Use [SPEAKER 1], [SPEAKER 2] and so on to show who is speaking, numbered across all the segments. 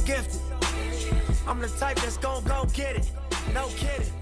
[SPEAKER 1] gifted. I'm the type that's gon' go get it. No kidding.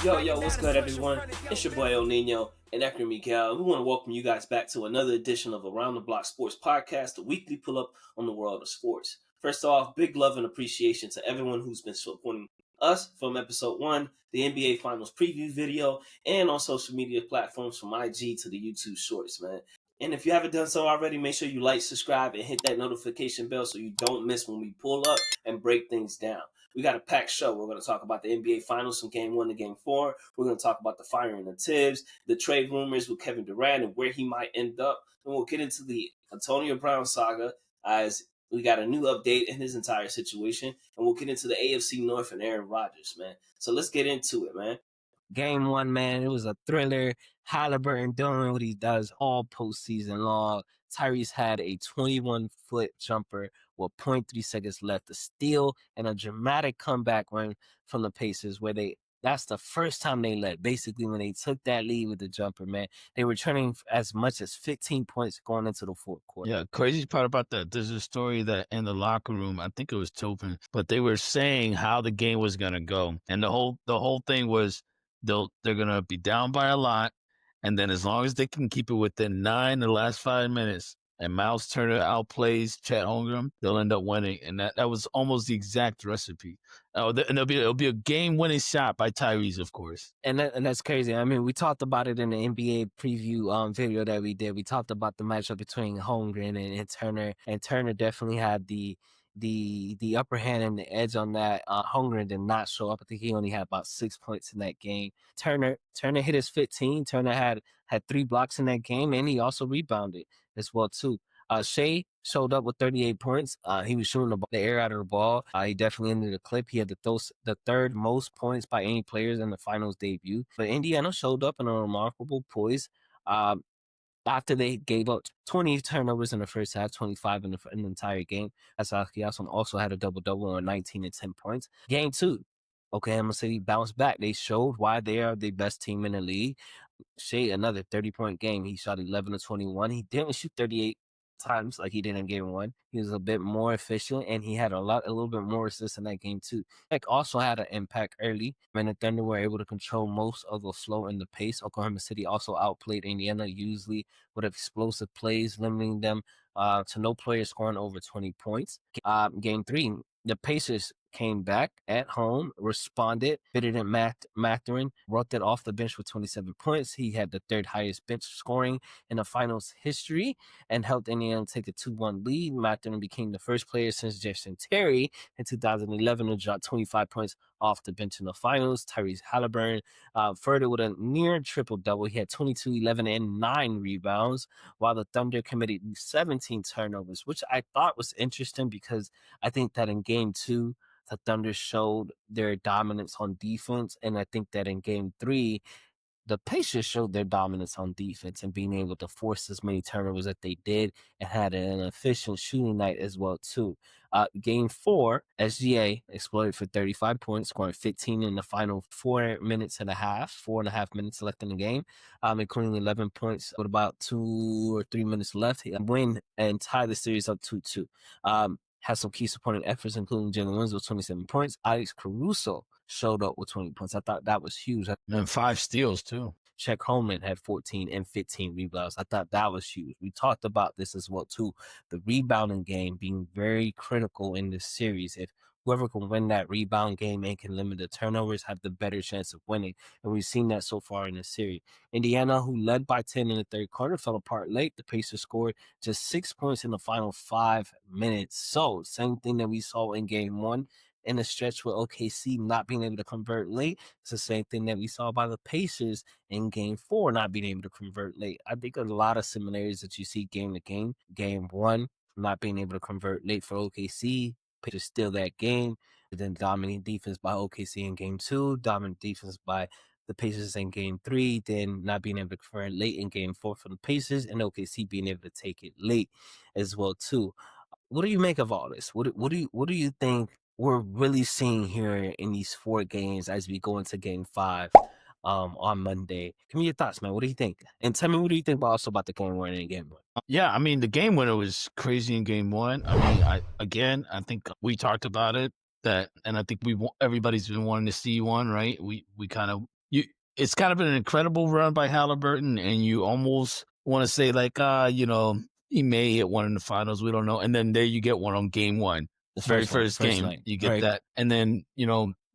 [SPEAKER 2] Yo, what's good, everyone? It's your boy El Nino and Ekram Miguel. We want to welcome you guys back to another edition of Around the Block Sports Podcast, the weekly pull-up on the world of sports. First off, big love and appreciation to everyone who's been supporting us from episode 1, the NBA Finals preview video, and on social media platforms from IG to the YouTube Shorts, man. And if you haven't done so already, make sure you like, subscribe, and hit that notification bell so you don't miss when we pull up and break things down. We got a packed show. We're going to talk about the NBA Finals from Game 1 to Game 4. We're going to talk about the firing of Tibbs, the trade rumors with Kevin Durant and where he might end up. And we'll get into the Antonio Brown saga as we got a new update in his entire situation. And we'll get into the AFC North and Aaron Rodgers, man. So let's get into it, man.
[SPEAKER 3] Game 1, man, it was a thriller. Halliburton doing what he does all postseason long. Tyrese had a 21-foot jumper with 0.3 seconds left to steal, and a dramatic comeback run from the Pacers where that's the first time they led. Basically, when they took that lead with the jumper, man, they were turning as much as 15 points going into the fourth quarter.
[SPEAKER 4] Yeah, crazy part about that, there's a story that in the locker room, I think it was Topin, but they were saying how the game was going to go. And the whole thing was they're going to be down by a lot. And then as long as they can keep it within 9 the last 5 minutes, and Miles Turner outplays Chet Holmgren, they'll end up winning. And that was almost the exact recipe. And it'll be a game-winning shot by Tyrese, of course.
[SPEAKER 3] And that's crazy. I mean, we talked about it in the NBA preview video that we did. We talked about the matchup between Holmgren and Turner. And Turner definitely had the upper hand and the edge on that. Holmgren did not show up. I think he only had about 6 points in that game. Turner hit his 15. Turner had 3 blocks in that game, and he also rebounded as well too. Shea showed up with 38 points. He was shooting the air out of the ball. He definitely ended the clip. He had the third most points by any players in the finals debut. But Indiana showed up in a remarkable poise. After they gave up 20 turnovers in the first half, 25 in the entire game. Asaki also had a double-double on 19 and 10 points. Game 2, Oklahoma City bounced back. They showed why they are the best team in the league. Shea, another 30-point game. He shot 11 to 21. He didn't shoot 38 times like he did in game 1. He was a bit more efficient, and he had a little bit more assists in that game too. Tech also had an impact early when the Thunder were able to control most of the flow and the pace. Oklahoma City also outplayed Indiana usually with explosive plays, limiting them to no player scoring over 20 points. Game 3, the Pacers came back at home, responded, fitted in Mathurin, brought that off the bench with 27 points. He had the third highest bench scoring in the finals history and helped Indiana take a 2-1 lead. Mathurin became the first player since Jason Terry in 2011 to drop 25 points off the bench in the finals. Tyrese Halliburton further with a near triple-double. He had 22, 11, and 9 rebounds, while the Thunder committed 17 turnovers, which I thought was interesting because I think that in game 2, the Thunder showed their dominance on defense, and I think that in game 3, the Pacers showed their dominance on defense and being able to force as many turnovers that they did and had an efficient shooting night as well too. Game 4, SGA exploded for 35 points, scoring 15 in the final 4.5 minutes left in the game, including 11 points with about 2 or 3 minutes left. He win and tie the series up 2-2. Had some key supporting efforts, including Jalen Williams with 27 points. Alex Caruso showed up with 20 points. I thought that was huge.
[SPEAKER 4] And 5 steals, too.
[SPEAKER 3] Chet Holmgren had 14 and 15 rebounds. I thought that was huge. We talked about this as well, too. The rebounding game being very critical in this series. If whoever can win that rebound game and can limit the turnovers have the better chance of winning. And we've seen that so far in this series. Indiana, who led by 10 in the third quarter, fell apart late. The Pacers scored just 6 points in the final 5 minutes. So, same thing that we saw in game 1 in a stretch with OKC not being able to convert late. It's the same thing that we saw by the Pacers in game 4 not being able to convert late. I think a lot of similarities that you see game to game. Game 1, not being able to convert late for OKC. Pacers steal that game, but then dominant defense by OKC in game 2, dominant defense by the Pacers in game 3, then not being able to convert late in game 4 for the Pacers, and OKC being able to take it late as well too. What do you make of all this? What do you think we're really seeing here in these 4 games as we go into game 5? on Monday. Give me your thoughts, man. What do you think? And tell me, what do you think also about the game winner in game one?
[SPEAKER 4] Yeah, I mean, the game winner was crazy in game one. I mean, I think we talked about it and I think everybody's been wanting to see one, right? We kind of it's kind of been an incredible run by Halliburton, and you almost want to say like, he may hit one in the finals. We don't know. And then there you get one on game one,
[SPEAKER 3] The
[SPEAKER 4] very
[SPEAKER 3] first one,
[SPEAKER 4] first
[SPEAKER 3] first
[SPEAKER 4] game,
[SPEAKER 3] night,
[SPEAKER 4] you get
[SPEAKER 3] right?
[SPEAKER 4] that. And then,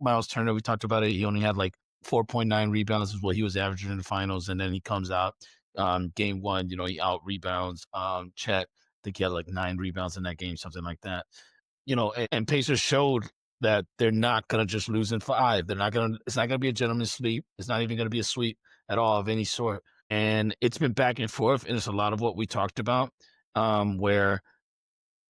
[SPEAKER 4] Miles Turner, we talked about it. He only had like 4.9 rebounds is what he was averaging in the finals. And then he comes out game one, he out rebounds Chet. I think he had like 9 rebounds in that game, something like that. And Pacers showed that they're not gonna just lose in 5. It's not gonna be a gentleman's sweep. It's not even gonna be a sweep at all of any sort. And it's been back and forth, and it's a lot of what we talked about, where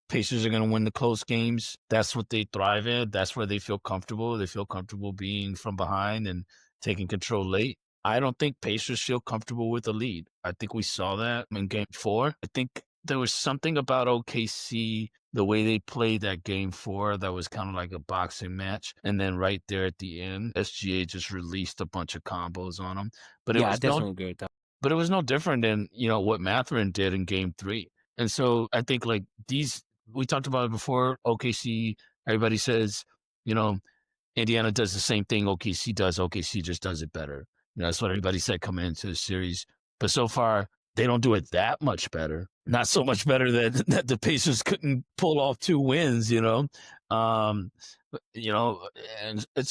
[SPEAKER 4] Pacers are going to win the close games. That's what they thrive in. That's where they feel comfortable. They feel comfortable being from behind and taking control late. I don't think Pacers feel comfortable with the lead. I think we saw that in game 4. I think there was something about OKC, the way they played that game 4, that was kind of like a boxing match. And then right there at the end, SGA just released a bunch of combos on them. But
[SPEAKER 3] Yeah, I definitely agree with that.
[SPEAKER 4] But it was no different than, what Mathurin did in game 3. And so I think like we talked about it before, OKC, everybody says, Indiana does the same thing OKC does. OKC just does it better. That's what everybody said coming into the series. But so far, they don't do it that much better. Not so much better that the Pacers couldn't pull off 2 wins, and so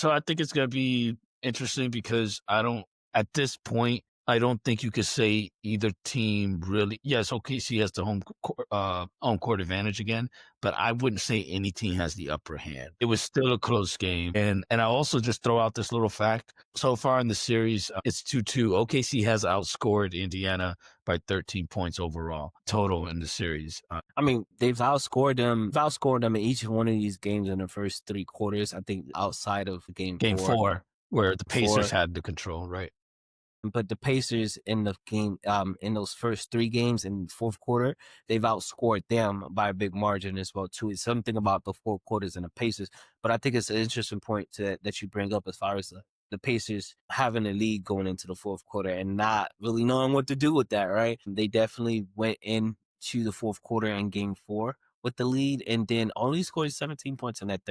[SPEAKER 4] I think it's going to be interesting because at this point, I don't think you could say either team really. Yes, OKC has the home court advantage again, but I wouldn't say any team has the upper hand. It was still a close game, and I also just throw out this little fact. So far in the series, it's 2-2. OKC has outscored Indiana by 13 points overall total in the series.
[SPEAKER 3] I mean, they've outscored them in each one of these games in the first 3 quarters. I think outside of game
[SPEAKER 4] 4, where the Pacers had the control, right?
[SPEAKER 3] But the Pacers in the game, in those first 3 games in the fourth quarter, they've outscored them by a big margin as well too. It's something about the 4 quarters and the Pacers, but I think it's an interesting point that you bring up as far as the Pacers having a lead going into the fourth quarter and not really knowing what to do with that. Right? They definitely went into the fourth quarter in game 4 with the lead, and then only scored 17 points in that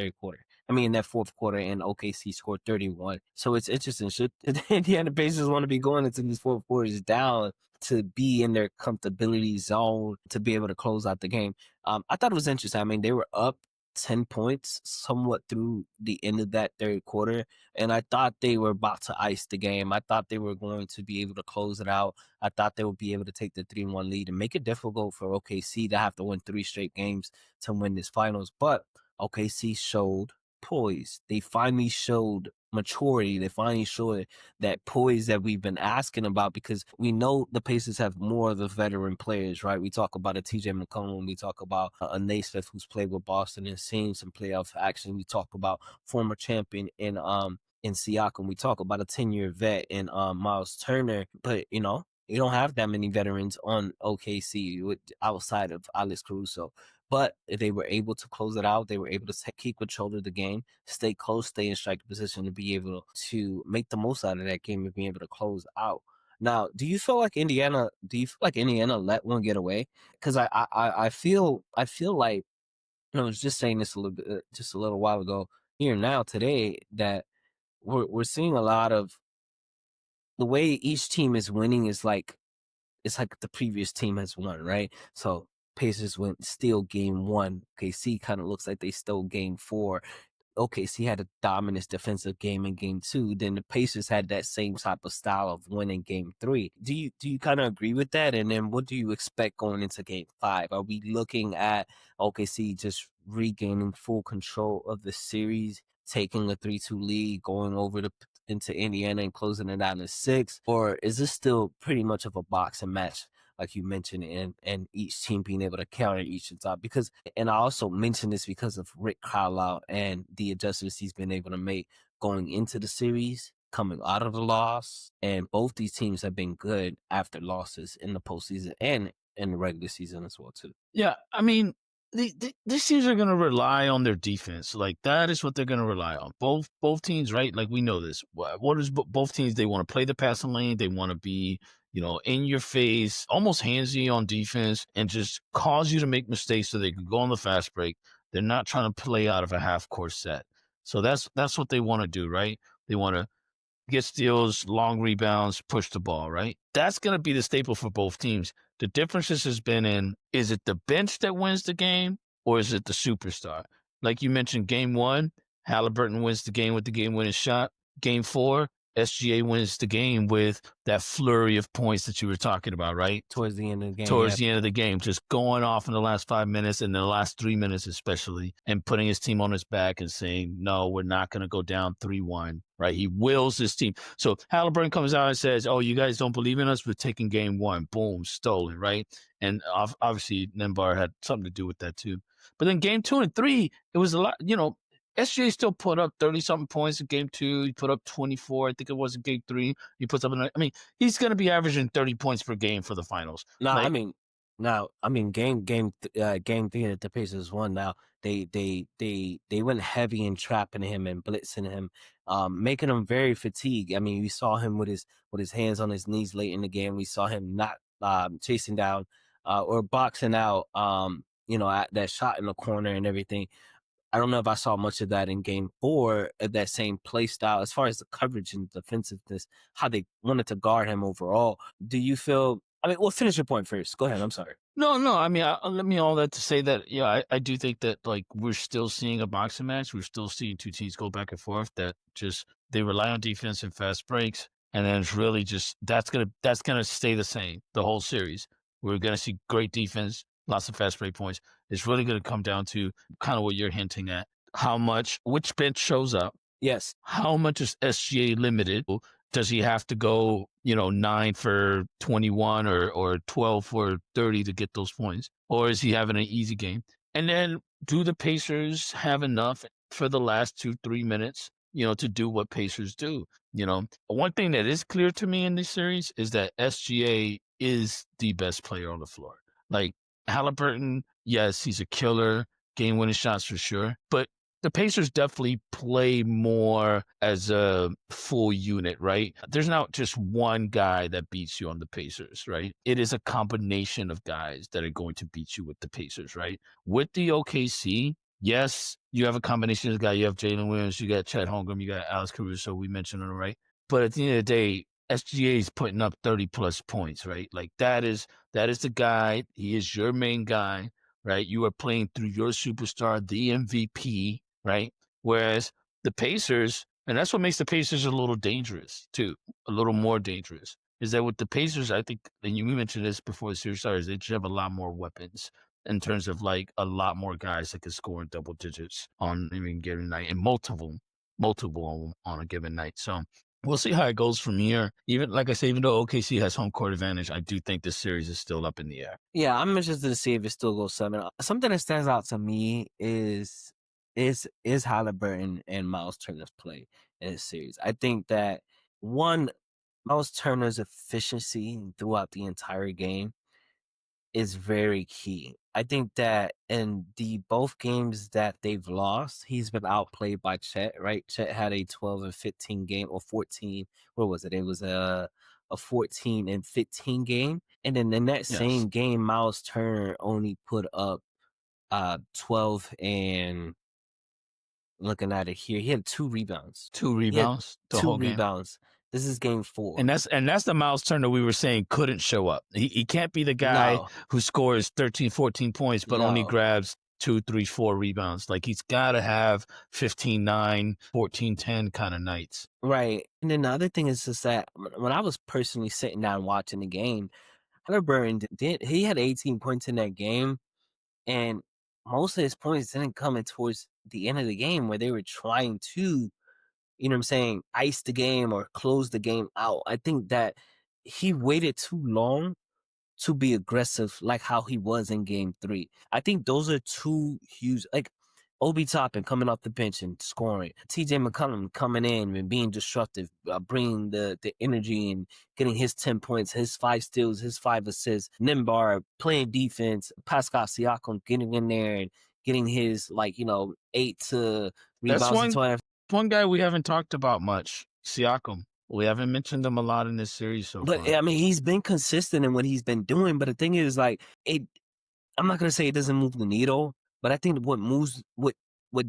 [SPEAKER 3] in that fourth quarter, and OKC scored 31. So it's interesting. Should the Indiana Pacers want to be going into these fourth quarters down to be in their comfortability zone to be able to close out the game? I thought it was interesting. I mean, they were up 10 points somewhat through the end of that third quarter, and I thought they were about to ice the game. I thought they were going to be able to close it out. I thought they would be able to take the 3-1 lead and make it difficult for OKC to have to win 3 straight games to win this finals. But OKC showed poise. They finally showed maturity. They finally showed that poise that we've been asking about, because we know the Pacers have more of the veteran players, right? We talk about a TJ McConnell. We talk about a Naismith who's played with Boston and seen some playoff action. We talk about former champion in Siakam. We talk about a 10-year vet in Miles Turner. But, you don't have that many veterans on OKC outside of Alex Caruso. But they were able to close it out. They were able to keep control of the game, stay close, stay in strike position to be able to make the most out of that game and be able to close out. Now, do you feel like Indiana let one get away? Because I feel like, I was just saying this just a little while ago here now today, that we're seeing a lot of the way each team is winning is like, it's like the previous team has won, right? So Pacers steal game 1. KC kind of looks like they stole game 4. OKC had a dominant defensive game in game 2. Then the Pacers had that same type of style of winning game 3. Do you kind of agree with that? And then what do you expect going into game 5? Are we looking at OKC just regaining full control of the series, taking a 3-2 lead, going over into Indiana and closing it out in 6? Or is this still pretty much of a boxing match, like you mentioned, and each team being able to counter each other? Because, and I also mentioned this because of Rick Carlisle and the adjustments he's been able to make going into the series, coming out of the loss, and both these teams have been good after losses in the postseason and in the regular season as well too.
[SPEAKER 4] Yeah, I mean, these teams are going to rely on their defense. Like, that is what they're going to rely on. Both teams, right? Like, we know this. What is both teams? They want to play the passing lane. They want to be, in your face, almost handsy on defense, and just cause you to make mistakes so they can go on the fast break. They're not trying to play out of a half court set. So that's what they want to do, right? They want to get steals, long rebounds, push the ball, right? That's going to be the staple for both teams. The differences has been in, is it the bench that wins the game or is it the superstar? Like you mentioned, game 1, Halliburton wins the game with the game-winning shot. Game 4, SGA wins the game with that flurry of points that you were talking about, right?
[SPEAKER 3] Towards the end of the game.
[SPEAKER 4] Towards the end of the game, just going off in the last 5 minutes and the last 3 minutes especially, and putting his team on his back and saying, no, we're not going to go down 3-1, right? He wills his team. So Halliburton comes out and says, oh, you guys don't believe in us? We're taking game 1. Boom, stolen, right? And obviously Nembar had something to do with that too. But then game 2 and 3, it was a lot, SGA still put up 30-something points in game 2. He put up 24. I think it was in game 3. He puts up he's going to be averaging 30 points per game for the finals.
[SPEAKER 3] Game 3 that the Pacers won. Now they went heavy in trapping him and blitzing him, making him very fatigued. I mean, we saw him with his hands on his knees late in the game. We saw him not chasing down or boxing out at that shot in the corner and everything. I don't know if I saw much of that in game 4, that same play style, as far as the coverage and defensiveness, how they wanted to guard him overall. Do you feel, finish your point first. Go ahead. I'm sorry.
[SPEAKER 4] No. Let me all that to say that, I do think that, like, we're still seeing a boxing match. We're still seeing two teams go back and forth that just, they rely on defense and fast breaks. And then it's really just, that's going to stay the same the whole series. We're going to see great defense, lots of fast break points. It's really going to come down to kind of what you're hinting at. Which bench shows up?
[SPEAKER 3] Yes.
[SPEAKER 4] How much is SGA limited? Does he have to go, 9 for 21 or 12 for 30 to get those points? Or is he having an easy game? And then, do the Pacers have enough for the last 2-3 minutes, to do what Pacers do? One thing that is clear to me in this series is that SGA is the best player on the floor. Like, Halliburton, yes, he's a killer, game-winning shots for sure. But the Pacers definitely play more as a full unit, right? There's not just one guy that beats you on the Pacers, right? It is a combination of guys that are going to beat you with the Pacers, right? With the OKC, yes, you have a combination of guys. You have Jalen Williams, you got Chet Holmgren, you got Alex Caruso, we mentioned him, right? But at the end of the day, SGA is putting up 30-plus points, right? Like, that is the guy. He is your main guy, right? You are playing through your superstar, the MVP, right? Whereas the Pacers, and that's what makes the Pacers a little dangerous too, a little more dangerous, is that with the Pacers, I think, and you mentioned this before the series started, they just have a lot more weapons in terms of, like, a lot more guys that can score in double digits on any given night, and multiple on a given night. So we'll see how it goes from here. Even, like I say, even though OKC has home court advantage, I do think this series is still up in the air.
[SPEAKER 3] Yeah, I'm interested to see if it still goes 7. Something that stands out to me is Halliburton and Miles Turner's play in this series. I think that, one, Miles Turner's efficiency throughout the entire game is very key. I think that in the both games that they've lost, he's been outplayed by Chet, right? Chet had a 12 and 15 game, or 14. What was it? It was a 14 and 15 game. And then in that same game, Miles Turner only put up 12 and, looking at it here, he had 2 rebounds.
[SPEAKER 4] 2 rebounds? The whole game?
[SPEAKER 3] 2 rebounds. This is game 4.
[SPEAKER 4] And that's the Miles Turner we were saying couldn't show up. He can't be the guy who scores 13, 14 points, but only grabs 2, 3, 4 rebounds. Like, he's got to have 15, 9, 14, 10 kind of nights.
[SPEAKER 3] Right. And then the other thing is just that when I was personally sitting down watching the game, Halliburton he had 18 points in that game, and most of his points didn't come in towards the end of the game where they were trying to, ice the game or close the game out. I think that he waited too long to be aggressive like how he was in game 3. I think those are two huge, like, Obi Toppin coming off the bench and scoring. T.J. McCollum coming in and being disruptive, bringing the energy and getting his 10 points, his 5 steals, his 5 assists. Nimbar playing defense. Pascal Siakam getting in there and getting his 8 to
[SPEAKER 4] That's
[SPEAKER 3] rebounds.
[SPEAKER 4] one guy we haven't talked about much, Siakam. We haven't mentioned him a lot in this series so far.
[SPEAKER 3] But I mean, he's been consistent in what he's been doing. But the thing is, I'm not gonna say it doesn't move the needle, but I think what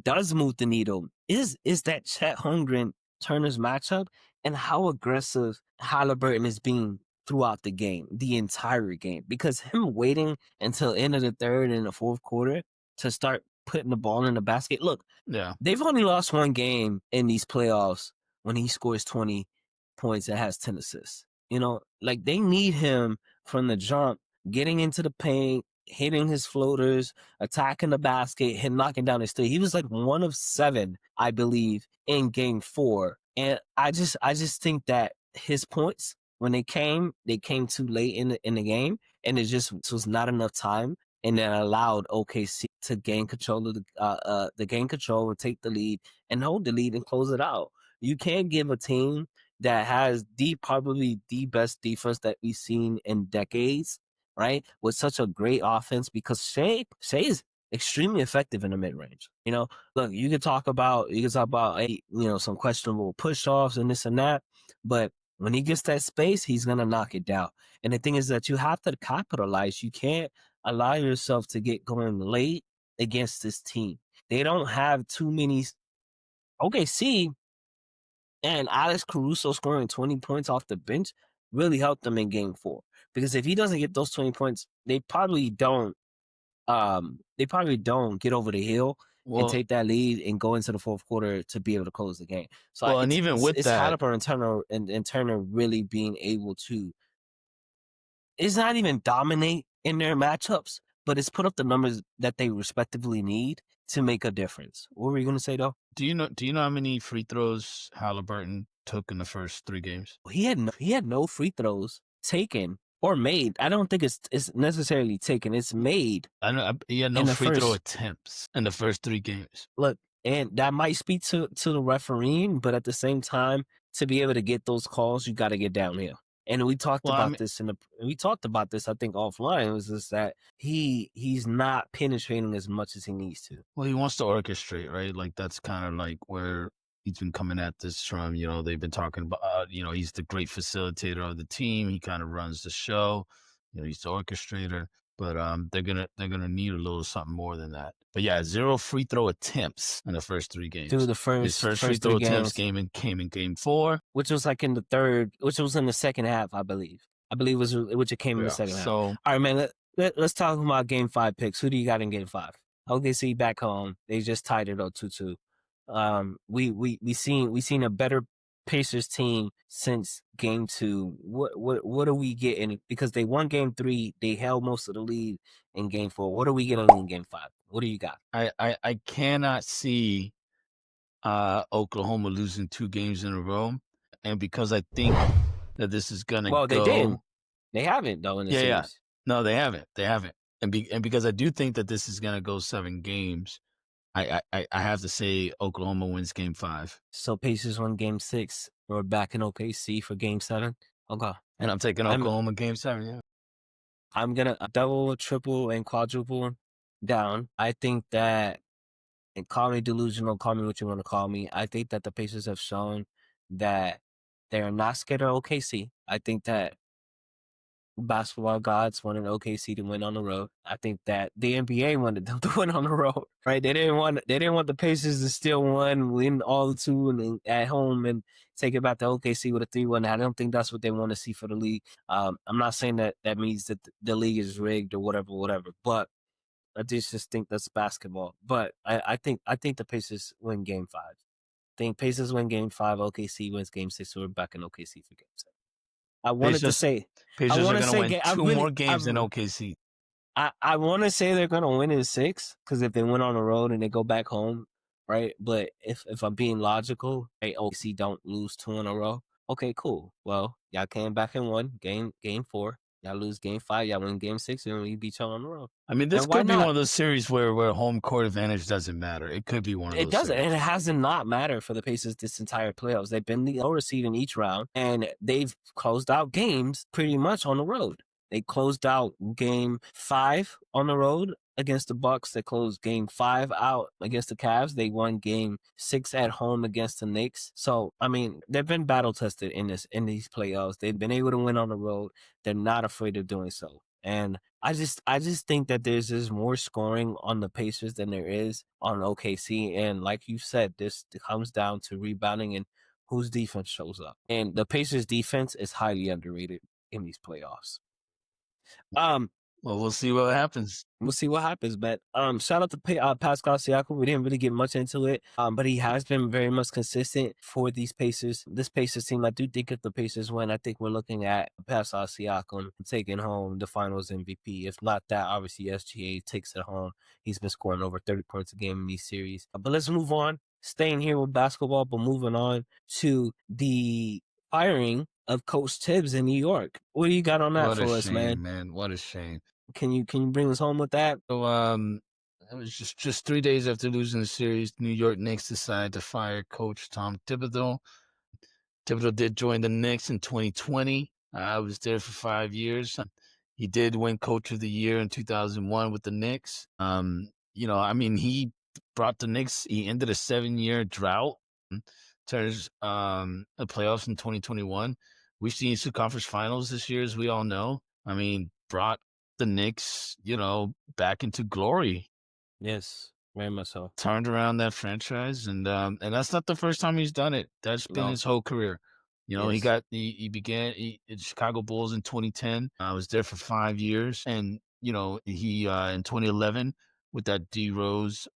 [SPEAKER 3] does move the needle is that Chet Holmgren Turner's matchup and how aggressive Halliburton is being throughout the game, the entire game. Because him waiting until end of the third and the fourth quarter to start putting the ball in the basket. Look,
[SPEAKER 4] Yeah,
[SPEAKER 3] they've only lost one game in these playoffs when he scores 20 points and has 10 assists. They need him from the jump, getting into the paint, hitting his floaters, attacking the basket, him knocking down his three. He was like 1 of 7, I believe, in game 4. And I just think that his points, when they came too late in the game, and it just was not enough time, and then allowed OKC to gain control of the gain control and take the lead and hold the lead and close it out. You can't give a team that has probably the best defense that we've seen in decades, right? With such a great offense, because Shea is extremely effective in the mid range. Look, you can talk about some questionable push offs and this and that, but when he gets that space, he's gonna knock it down. And the thing is that you have to capitalize. You can't allow yourself to get going late against this team. They don't have too many. OKC and Alex Caruso scoring 20 points off the bench really helped them in game 4. Because if he doesn't get those 20 points, they probably don't get over the hill and take that lead and go into the fourth quarter to be able to close the game. So
[SPEAKER 4] and even with
[SPEAKER 3] it's
[SPEAKER 4] that,
[SPEAKER 3] Halliburton and Turner really being able to, it's not even dominate in their matchups, but it's put up the numbers that they respectively need to make a difference. What were you going to say, though?
[SPEAKER 4] Do you know how many free throws Halliburton took in the first 3 games?
[SPEAKER 3] He had no free throws taken or made. I don't think it's necessarily taken. It's made.
[SPEAKER 4] I know he had no free throw attempts in the first 3 games.
[SPEAKER 3] Look, and that might speak to the refereeing, but at the same time, to be able to get those calls, you got to get downhill. And we talked about this I think offline. It was just that he's not penetrating as much as he needs to.
[SPEAKER 4] Well, he wants to orchestrate, right? Like that's kind of like where he's been coming at this from. They've been talking about, he's the great facilitator of the team. He kind of runs the show. He's the orchestrator. But they're gonna need a little something more than that. But yeah, 0 free throw attempts in the first 3 games.
[SPEAKER 3] Dude,
[SPEAKER 4] his first free throw attempts came in game 4,
[SPEAKER 3] which was like in the third, which was in the second half, I believe. Which it came in the second half. So, all right, man. Let's talk about game 5 picks. Who do you got in game 5? OKC back home. They just tied it up 2-2. We seen a better Pacers team since game 2. What are we getting? Because they won game 3, they held most of the lead in game 4. What are we getting in game 5? What do you got?
[SPEAKER 4] I cannot see Oklahoma losing 2 games in a row, and because I think that this is gonna go.
[SPEAKER 3] They did. They haven't though in the series. Yeah.
[SPEAKER 4] No, they haven't. And because I do think that this is gonna go 7 games. I have to say Oklahoma wins game 5.
[SPEAKER 3] So Pacers won game 6. We're back in OKC for game 7. Okay.
[SPEAKER 4] And I'm taking Oklahoma game 7, yeah.
[SPEAKER 3] I'm going to double, triple, and quadruple down. I think that, and call me delusional, call me what you want to call me, I think that the Pacers have shown that they're not scared of OKC. I think that basketball gods wanted OKC to win on the road. I think that the NBA wanted them to win on the road, right? They didn't want the Pacers to still win all 2 and at home and take it back to OKC with a 3-1. I don't think that's what they want to see for the league. I'm not saying that means that the league is rigged or whatever, but I just think that's basketball. But I think the Pacers win game 5. I think Pacers win game 5, OKC wins game 6, so we're back in OKC for game 7. I wanted to say
[SPEAKER 4] Pacers are going to win 2 more games than OKC.
[SPEAKER 3] I want to say they're going to win in 6 because if they win on the road and they go back home, right? But if I'm being logical, hey, OKC don't lose 2 in a row. Okay, cool. Well, y'all came back and won game 4. Y'all lose game 5, y'all win game 6, and we beat y'all on the road.
[SPEAKER 4] I mean, this
[SPEAKER 3] And why
[SPEAKER 4] could be
[SPEAKER 3] not?
[SPEAKER 4] one of those series where home court advantage doesn't matter. It could be one of
[SPEAKER 3] It
[SPEAKER 4] those
[SPEAKER 3] doesn't,
[SPEAKER 4] series.
[SPEAKER 3] and it hasn't not mattered for the Pacers this entire playoffs. They've been the lower seed in each round, and they've closed out games pretty much on the road. They closed out game 5 on the road against the Bucks. They closed game 5 out against the Cavs. They won game 6 at home against the Knicks. So, I mean, they've been battle tested in these playoffs. They've been able to win on the road. They're not afraid of doing so. And I just think that there's just more scoring on the Pacers than there is on OKC. And like you said, this comes down to rebounding and whose defense shows up. And the Pacers defense is highly underrated in these playoffs.
[SPEAKER 4] Well, we'll see what happens.
[SPEAKER 3] We'll see what happens, but shout out to Pascal Siakam. We didn't really get much into it, but he has been very much consistent for these Pacers. This Pacers team, I do think if the Pacers win, I think we're looking at Pascal Siakam taking home the Finals MVP. If not that, obviously SGA takes it home. He's been scoring over 30 points a game in these series. But let's move on. Staying here with basketball, but moving on to the firing of Coach Tibbs in New York. What do you got on that
[SPEAKER 4] What
[SPEAKER 3] for
[SPEAKER 4] a
[SPEAKER 3] us,
[SPEAKER 4] shame,
[SPEAKER 3] man?
[SPEAKER 4] What a shame.
[SPEAKER 3] Can you bring us home with that?
[SPEAKER 4] So, it was just 3 days after losing the series, New York Knicks decided to fire coach Tom Thibodeau. Thibodeau did join the Knicks in 2020. I was there for 5 years. He did win Coach of the Year in 2001 with the Knicks. He brought the Knicks. He ended a 7-year drought. Turns the playoffs in 2021. We've seen some conference finals this year, as we all know. I mean, brought the Knicks, back into glory.
[SPEAKER 3] Yes, very much so.
[SPEAKER 4] Turned around that franchise, and that's not the first time he's done it. That's been his whole career.
[SPEAKER 3] Yes.
[SPEAKER 4] He began at Chicago Bulls in 2010. I was there for 5 years, and he in 2011 with that D Rose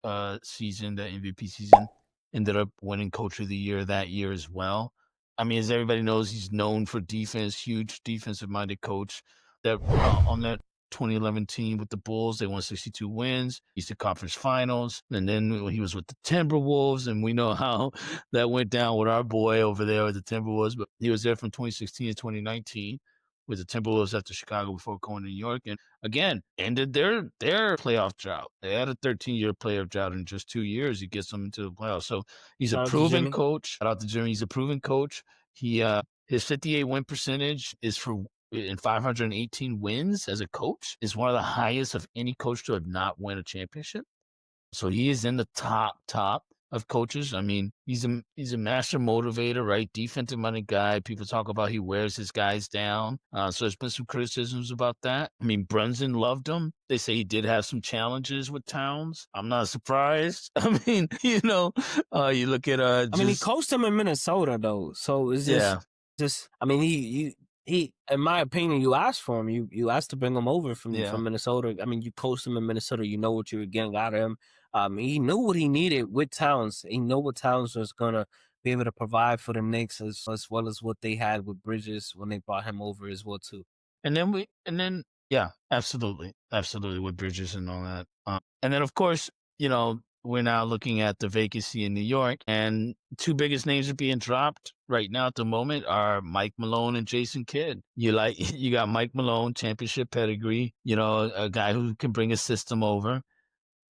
[SPEAKER 4] season, that MVP season, ended up winning Coach of the Year that year as well. I mean, as everybody knows, he's known for defense, huge defensive-minded coach. That on that 2011 team with the Bulls, they won 62 wins. He's the conference finals. And then he was with the Timberwolves, and we know how that went down with our boy over there with the Timberwolves. But he was there from 2016 to 2019 with the Timberwolves after Chicago before going to New York. And again, ended their playoff drought. They had a 13-year playoff drought in just 2 years. He gets them into the playoffs. So he's a proven coach. Shout out to Jimmy. He's a proven coach. His 58 win percentage is in 518 wins as a coach is one of the highest of any coach to have not won a championship. So he is in the top of coaches. I mean, he's a master motivator, right? Defensive minded guy. People talk about he wears his guys down. So there's been some criticisms about that. I mean, Brunson loved him. They say he did have some challenges with Towns. I'm not surprised. I mean, you look at
[SPEAKER 3] he coached him in Minnesota though, so it's just I mean, he in my opinion, you asked for him. You asked to bring him over from Minnesota. I mean, you coached him in Minnesota. You know what you were getting out of him. He knew what he needed with Towns. He knew what Towns was gonna be able to provide for the Knicks as well as what they had with Bridges when they brought him over as well too.
[SPEAKER 4] And then absolutely with Bridges and all that. And then of course, we're now looking at the vacancy in New York, and two biggest names are being dropped right now at the moment are Mike Malone and Jason Kidd. You got Mike Malone, championship pedigree, a guy who can bring a system over.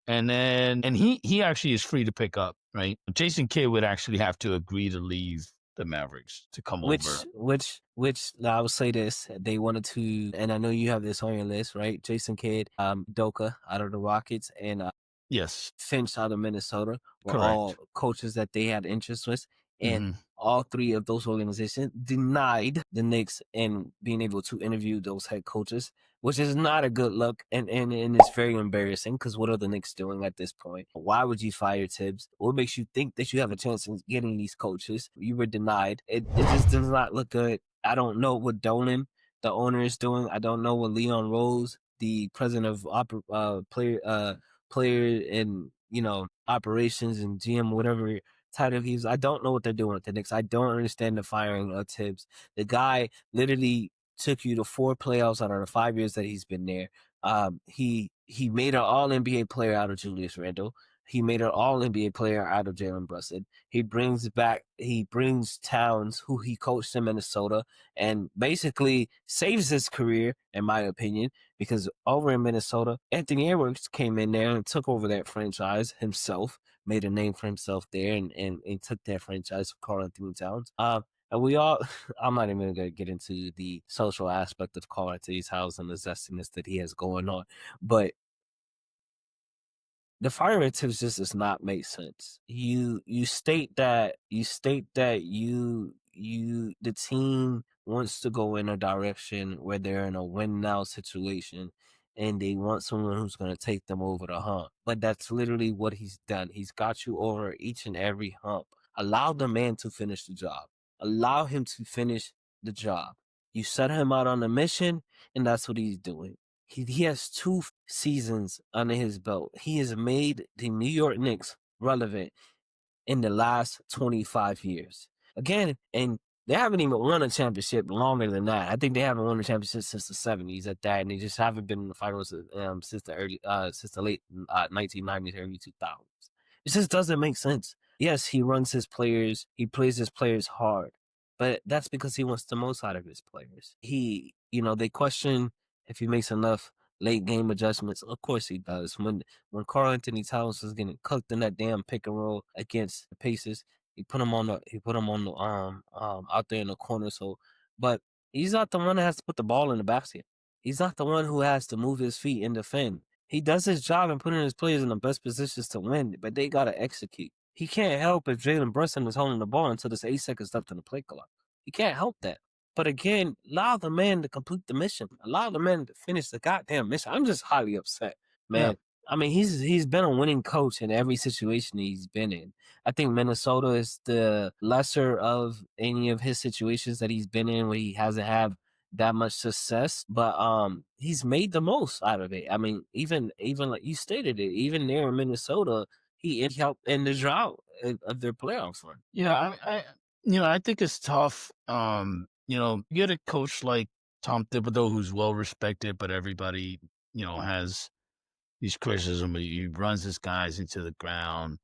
[SPEAKER 4] And he actually is free to pick up, right? Jason Kidd would actually have to agree to leave the Mavericks to come over.
[SPEAKER 3] Which I will say this, they wanted to, and I know you have this on your list, right? Jason Kidd, Doka out of the Rockets, and
[SPEAKER 4] yes,
[SPEAKER 3] Finch out of Minnesota were
[SPEAKER 4] correct.
[SPEAKER 3] All coaches that they had interest with. And all three of those organizations denied the Knicks in being able to interview those head coaches, which is not a good look. And it's very embarrassing because what are the Knicks doing at this point? Why would you fire Tibbs? What makes you think that you have a chance of getting these coaches? You were denied. It just does not look good. I don't know what Dolan, the owner, is doing. I don't know what Leon Rose, the president of player and operations and GM, whatever title he's. I don't know what they're doing with the Knicks. I don't understand the firing of Tibbs. The guy literally took you to 4 playoffs out of the 5 years that he's been there. He made an All NBA player out of Julius Randle. He made an all NBA player out of Jalen Brunson. He brings Towns, who he coached in Minnesota, and basically saves his career, in my opinion, because over in Minnesota, Anthony Edwards came in there and took over that franchise himself, made a name for himself there, and took that franchise from Karl Anthony Towns. And we all, I'm not even going to get into the social aspect of Karl Anthony Towns and the zestiness that he has going on, but the fire tips just does not make sense. You state that the team wants to go in a direction where they're in a win now situation and they want someone who's going to take them over the hump. But that's literally what he's done. He's got you over each and every hump. Allow the man to finish the job. Allow him to finish the job. You set him out on a mission, and that's what he's doing. He has 2 seasons under his belt. He has made the New York Knicks relevant in the last 25 years. Again, and they haven't even won a championship longer than that. I think they haven't won a championship since the 70s at that, and they just haven't been in the finals since the late 1990s, early 2000s. It just doesn't make sense. Yes, he runs his players, he plays his players hard, but that's because he wants the most out of his players. They question if he makes enough late game adjustments. Of course he does. When Karl Anthony Towns was getting cooked in that damn pick and roll against the Pacers, he put him on the out there in the corner. So, but he's not the one that has to put the ball in the basket. He's not the one who has to move his feet and defend. He does his job and putting his players in the best positions to win, but they gotta execute. He can't help if Jalen Brunson is holding the ball until there's 8 seconds left in the play clock. He can't help that. But again, allow the man to complete the mission. Allow the man to finish the goddamn mission. I'm just highly upset, man.
[SPEAKER 4] Yeah.
[SPEAKER 3] I mean, he's been a winning coach in every situation he's been in. I think Minnesota is the lesser of any of his situations that he's been in where he hasn't had that much success, but he's made the most out of it. I mean, even like you stated it, even there in Minnesota, he helped in the drought of their playoff run.
[SPEAKER 4] Yeah, I think it's tough. You get a coach like Tom Thibodeau who's well respected, but everybody, has these criticism. He runs his guys into the ground,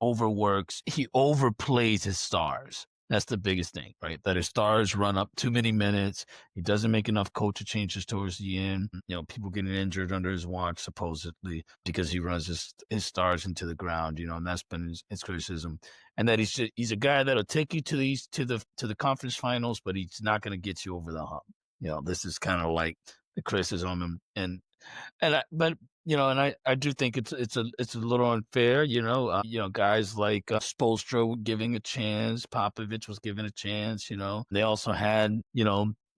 [SPEAKER 4] overworks. He overplays his stars. That's the biggest thing, right? That his stars run up too many minutes. He doesn't make enough culture changes towards the end. People getting injured under his watch, supposedly, because he runs his stars into the ground, and that's been his criticism. And that he's a guy that'll take you to the conference finals, but he's not going to get you over the hump. This is kind of like the criticism I do think it's a little unfair, guys like Spoelstra giving a chance, Popovich was given a chance, They also had,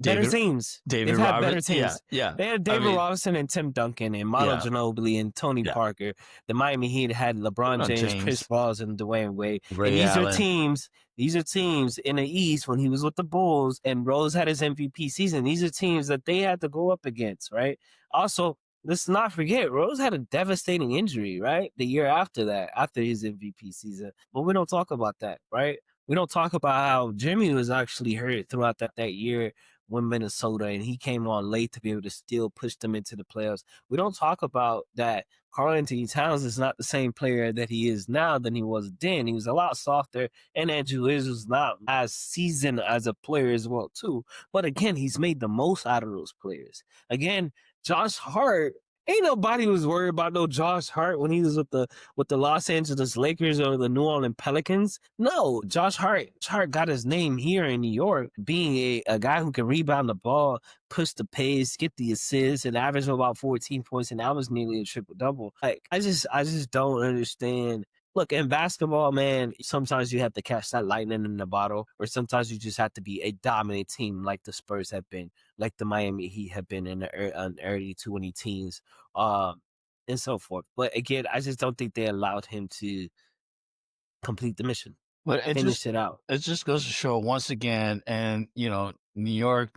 [SPEAKER 3] Better teams.
[SPEAKER 4] David
[SPEAKER 3] They've had
[SPEAKER 4] Roberts.
[SPEAKER 3] better teams.
[SPEAKER 4] Yeah.
[SPEAKER 3] They had David Robinson and Tim Duncan and Manu Ginobili and Tony Parker. The Miami Heat had LeBron James, Chris Paul, and Dwayne Wade.
[SPEAKER 4] Ray
[SPEAKER 3] and
[SPEAKER 4] Allen.
[SPEAKER 3] These are teams in the East when he was with the Bulls and Rose had his MVP season. These are teams that they had to go up against, right? Also, let's not forget, Rose had a devastating injury, right? The year after that, after his MVP season. But we don't talk about that, right? We don't talk about how Jimmy was actually hurt throughout that year when Minnesota, and he came on late to be able to still push them into the playoffs. We don't talk about that Karl Anthony Towns is not the same player that he is now than he was then. He was a lot softer, and Andrew Wiggins was not as seasoned as a player as well, too. But again, he's made the most out of those players. Again, Josh Hart, ain't nobody was worried about no Josh Hart when he was with the Los Angeles Lakers or the New Orleans Pelicans. No, Josh Hart got his name here in New York, being a guy who can rebound the ball, push the pace, get the assists, and average about 14 points, and that was nearly a triple-double. Like, I just don't understand. Look, in basketball, man, sometimes you have to catch that lightning in the bottle, or sometimes you just have to be a dominant team like the Spurs have been, like the Miami Heat have been in the early 2010s, and so forth. But again, I just don't think they allowed him to complete the mission,
[SPEAKER 4] But
[SPEAKER 3] finish it out.
[SPEAKER 4] it just goes to show once again, and New York.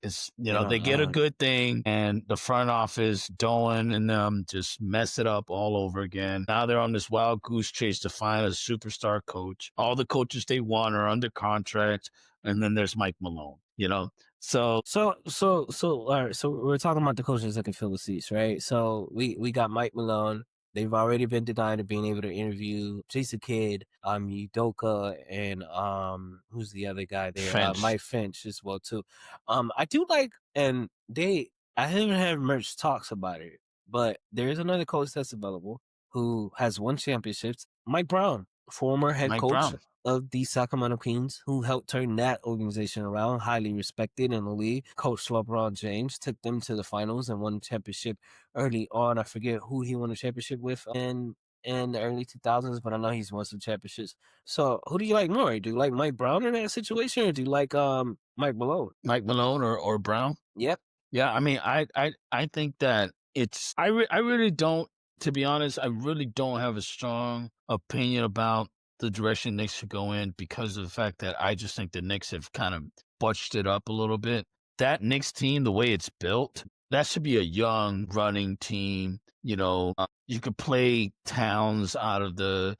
[SPEAKER 4] It's they get a good thing, and the front office, Dolan and them, just mess it up all over again. Now they're on this wild goose chase to find a superstar coach. All the coaches they want are under contract, and then there's Mike Malone. So
[SPEAKER 3] all right, so we're talking about the coaches that can fill the seats, right? So we got Mike Malone, They've already been denied of being able to interview Jason Kidd, Udoka, and who's the other guy there?
[SPEAKER 4] Finch.
[SPEAKER 3] Mike Finch as well too. I do like, and I haven't had much talks about it, but there is another coach that's available who has won championships. Mike Brown, former head
[SPEAKER 4] Mike
[SPEAKER 3] coach
[SPEAKER 4] Brown.
[SPEAKER 3] of the Sacramento Kings, who helped turn that organization around, highly respected in the league. Coach LeBron James took them to the finals and won the championship early on. I forget who he won the championship with in the early 2000s, but I know he's won some championships. So who do you like more? Do you like Mike Brown in that situation, or do you like Mike Malone?
[SPEAKER 4] Mike Malone or Brown?
[SPEAKER 3] Yep.
[SPEAKER 4] Yeah, I mean, I think that it's I really don't, to be honest, I really don't have a strong opinion about the direction Knicks should go in because of the fact that I just think the Knicks have kind of butched it up a little bit. That Knicks team, the way it's built, that should be a young running team. You could play Towns out of the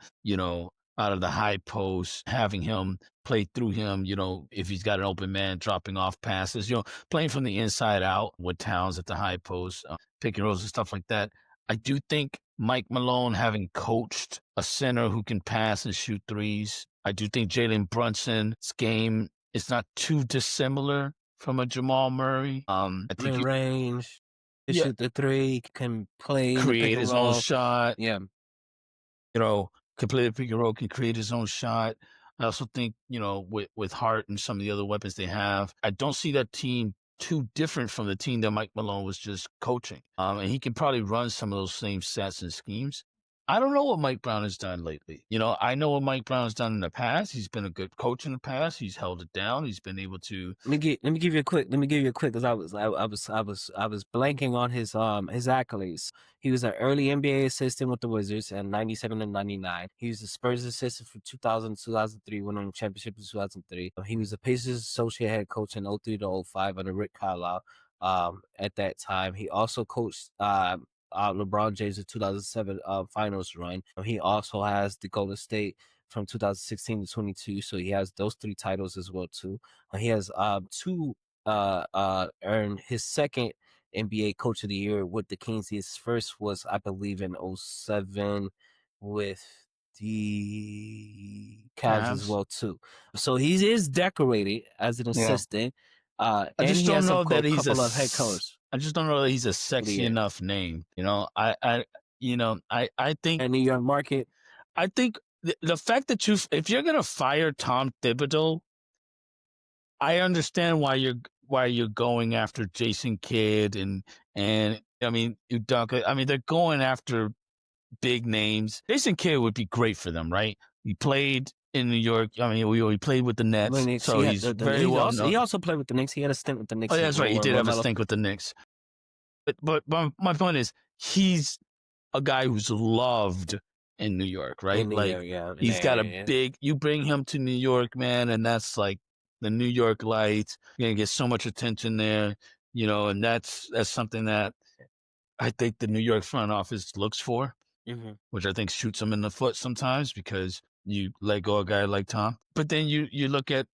[SPEAKER 4] high post, having him play through him, if he's got an open man dropping off passes, playing from the inside out with Towns at the high post, pick and rolls and stuff like that. I do think Mike Malone, having coached a center who can pass and shoot threes, I do think Jalen Brunson's game is not too dissimilar from a Jamal Murray. I think
[SPEAKER 3] In range, can
[SPEAKER 4] Yeah.
[SPEAKER 3] shoot the three, can play the pick
[SPEAKER 4] create
[SPEAKER 3] and
[SPEAKER 4] his
[SPEAKER 3] roll.
[SPEAKER 4] own shot.
[SPEAKER 3] Yeah.
[SPEAKER 4] Can play the pick and roll, can create his own shot. I also think, with Hart and some of the other weapons they have, I don't see that team too different from the team that Mike Malone was just coaching. And he can probably run some of those same sets and schemes. I don't know what Mike Brown has done lately. I know what Mike Brown has done in the past. He's been a good coach in the past. He's held it down. He's been able to.
[SPEAKER 3] Let me give you a quick because I was blanking on his accolades. He was an early NBA assistant with the Wizards in 97 and 99. He was the Spurs assistant from 2000 to 2003, winning the championship in 2003. He was the Pacers associate head coach in 03 to 05 under Rick Carlisle. At that time, he also coached LeBron James' 2007 finals run. He also has the Golden State from 2016 to 22, so he has those 3 titles as well too. He has earned his second NBA Coach of the Year with the Kings. His first was, I believe, in 07 with the Cavs as
[SPEAKER 4] Cavs.
[SPEAKER 3] well too. So he is decorated as an
[SPEAKER 4] Yeah.
[SPEAKER 3] assistant.
[SPEAKER 4] I
[SPEAKER 3] And
[SPEAKER 4] just
[SPEAKER 3] he
[SPEAKER 4] don't
[SPEAKER 3] has
[SPEAKER 4] know
[SPEAKER 3] a
[SPEAKER 4] that he's
[SPEAKER 3] couple of head coaches.
[SPEAKER 4] I just don't know that he's a sexy
[SPEAKER 3] year.
[SPEAKER 4] enough name. I think
[SPEAKER 3] And New York market.
[SPEAKER 4] I think the fact that if you're gonna fire Tom Thibodeau, I understand why you're going after Jason Kidd and I mean Udoka. I mean, they're going after big names. Jason Kidd would be great for them, right? He played in New York. I mean, we played with the Nets,
[SPEAKER 3] Knicks,
[SPEAKER 4] so he's very well known.
[SPEAKER 3] He also played with the Knicks. He had a stint with the Knicks.
[SPEAKER 4] Oh, that's right. He did have a stint with the Knicks. But my point is, he's a guy who's loved in New York, right?
[SPEAKER 3] In New York, yeah.
[SPEAKER 4] He's got a big. You bring him to New York, man, and that's like the New York lights. You're gonna get so much attention there, and that's something that I think the New York front office looks for, which I think shoots them in the foot sometimes because you let go a guy like Tom. But then you look at,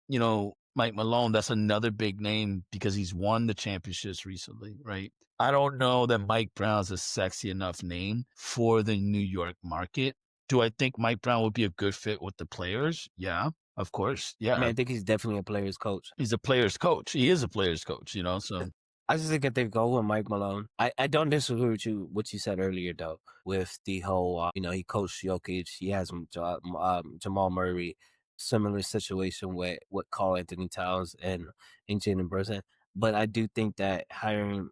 [SPEAKER 4] Mike Malone, that's another big name because he's won the championships recently, right? I don't know that Mike Brown's a sexy enough name for the New York market. Do I think Mike Brown would be a good fit with the players? Yeah, of course. Yeah.
[SPEAKER 3] I mean, I think he's definitely a player's coach.
[SPEAKER 4] He's a player's coach. He is a player's coach, so.
[SPEAKER 3] I just think that they go with Mike Malone. I don't disagree with what you said earlier, though, with the whole, he coached Jokic. He has Jamal Murray, similar situation with Karl Anthony Towns and Jalen Brunson. But I do think that hiring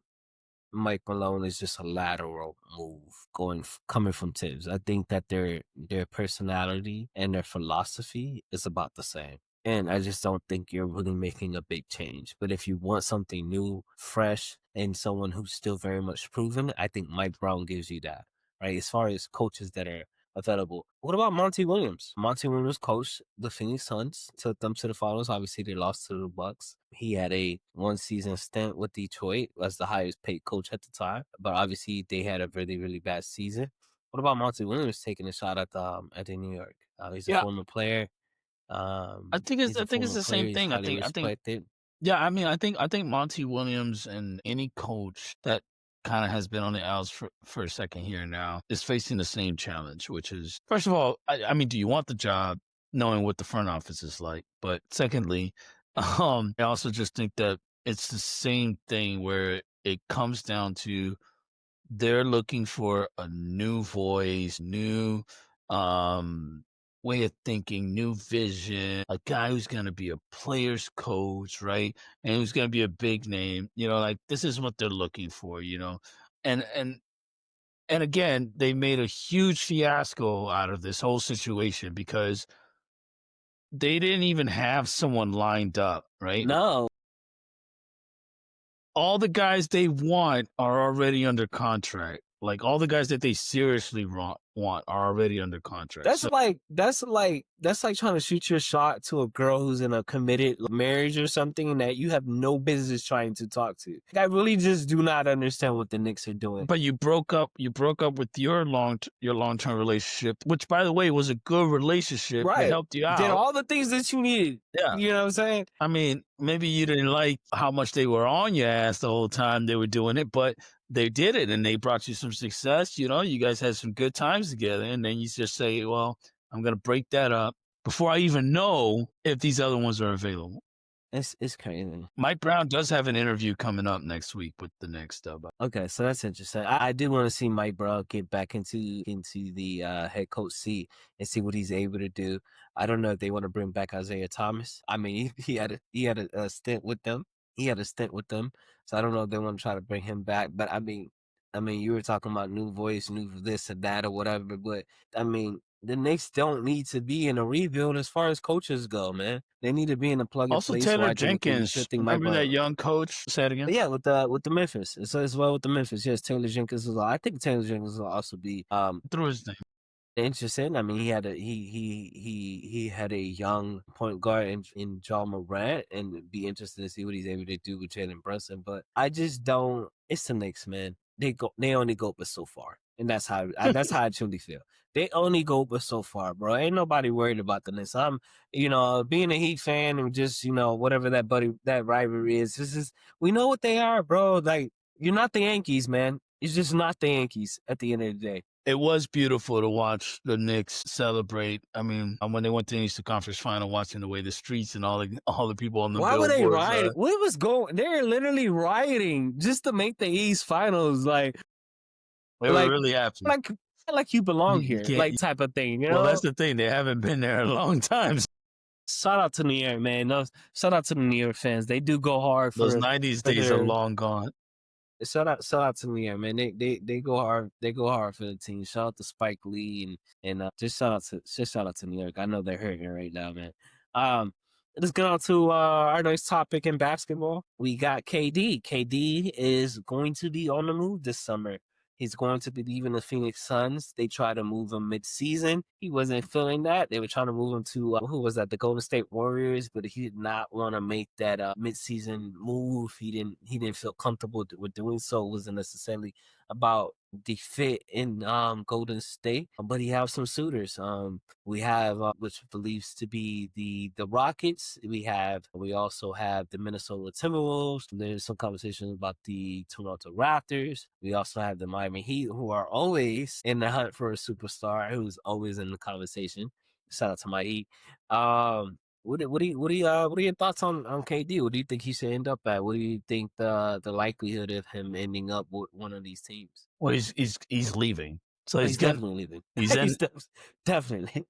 [SPEAKER 3] Mike Malone is just a lateral move coming from Tibbs. I think that their personality and their philosophy is about the same. And I just don't think you're really making a big change. But if you want something new, fresh, and someone who's still very much proven, I think Mike Brown gives you that, right? As far as coaches that are available. What about Monty Williams? Monty Williams coached the Phoenix Suns, took them to the finals. Obviously, they lost to the Bucks. He had a 1-season stint with Detroit as the highest paid coach at the time. But obviously, they had a really, really bad season. What about Monty Williams taking a shot at the New York? He's a former player.
[SPEAKER 4] I think it's the same thing. I think
[SPEAKER 3] respected.
[SPEAKER 4] yeah, I mean, I think Monty Williams and any coach that kind of has been on the outs for a second here now, is facing the same challenge, which is, first of all, I mean, do you want the job knowing what the front office is like? But secondly, I also just think that it's the same thing where it comes down to they're looking for a new voice, new way of thinking, new vision, a guy who's going to be a player's coach, right? And who's going to be a big name, like this is what they're looking for, And and again, they made a huge fiasco out of this whole situation because they didn't even have someone lined up, right?
[SPEAKER 3] No.
[SPEAKER 4] All the guys they want are already under contract. Like all the guys that they seriously want are already under contract.
[SPEAKER 3] That's like trying to shoot your shot to a girl who's in a committed marriage or something that you have no business trying to talk to. I really just do not understand what the Knicks are doing.
[SPEAKER 4] But you broke up with your long-term relationship, which by the way was a good relationship.
[SPEAKER 3] Right.
[SPEAKER 4] It helped you out.
[SPEAKER 3] Did all the things that you needed.
[SPEAKER 4] Yeah.
[SPEAKER 3] You know what I'm saying?
[SPEAKER 4] I mean, maybe you didn't like how much they were on your ass the whole time they were doing it, but they did it and they brought you some success. You guys had some good times together. And then you just say, well, I'm going to break that up before I even know if these other ones are available.
[SPEAKER 3] It's crazy.
[SPEAKER 4] Mike Brown does have an interview coming up next week with the Knicks.
[SPEAKER 3] Okay, so that's interesting. I do want to see Mike Brown get back into the head coach seat and see what he's able to do. I don't know if they want to bring back Isaiah Thomas. I mean, he had a stint with them. So I don't know if they want to try to bring him back. But I mean, you were talking about new voice, new this and that or whatever. But I mean, the Knicks don't need to be in a rebuild as far as coaches go, man. They need to be in a plug and
[SPEAKER 4] Also,
[SPEAKER 3] play.
[SPEAKER 4] Taylor Jenkins. Remember that young coach? Say it again.
[SPEAKER 3] Yeah, with the Memphis. So as well with the Memphis. Yes, Taylor Jenkins is. I think Taylor Jenkins will also be
[SPEAKER 4] through his name.
[SPEAKER 3] Interesting. I mean, he had a young point guard in John Morant, and it'd be interesting to see what he's able to do with Jalen Brunson. But I just don't. It's the Knicks, man. They only go but so far, and that's how I truly feel. They only go but so far, bro. Ain't nobody worried about the Knicks. I'm, being a Heat fan and just whatever that rivalry is. This is we know what they are, bro. Like you're not the Yankees, man. It's just not the Yankees at the end of the day.
[SPEAKER 4] It was beautiful to watch the Knicks celebrate. I mean, when they went to the Eastern Conference Final, watching the way the streets and all the people on the
[SPEAKER 3] Why were they
[SPEAKER 4] billboards,
[SPEAKER 3] rioting? What was going? They were literally rioting just to make the East Finals. Like
[SPEAKER 4] they were really happy.
[SPEAKER 3] Like you belong here, like type of thing.
[SPEAKER 4] Well, that's the thing. They haven't been there in a long time.
[SPEAKER 3] Shout out to New York, man. Shout out to the New York fans. They do go hard for
[SPEAKER 4] those 90s days are long gone.
[SPEAKER 3] Shout out to New York, man. They go hard. They go hard for the team. Shout out to Spike Lee and just shout out to New York. I know they're hurting right now, man. Let's get on to our next topic in basketball. We got KD. KD is going to be on the move this summer. He's going to be leaving the Phoenix Suns. They tried to move him mid-season. He wasn't feeling that. They were trying to move him to, who was that? The Golden State Warriors, but he did not want to make that mid-season move. He didn't feel comfortable with doing so. It wasn't necessarily about the fit in Golden State, but he has some suitors. We have which believes to be the Rockets. We also have the Minnesota Timberwolves. There's some conversation about the Toronto Raptors. We also have the Miami Heat, who are always in the hunt for a superstar, who's always in the conversation. Shout out to my Heat. What are your thoughts on KD? What do you think he should end up at? What do you think the likelihood of him ending up with one of these teams?
[SPEAKER 4] Well, he's leaving. So
[SPEAKER 3] he's definitely leaving.
[SPEAKER 4] He's
[SPEAKER 3] definitely.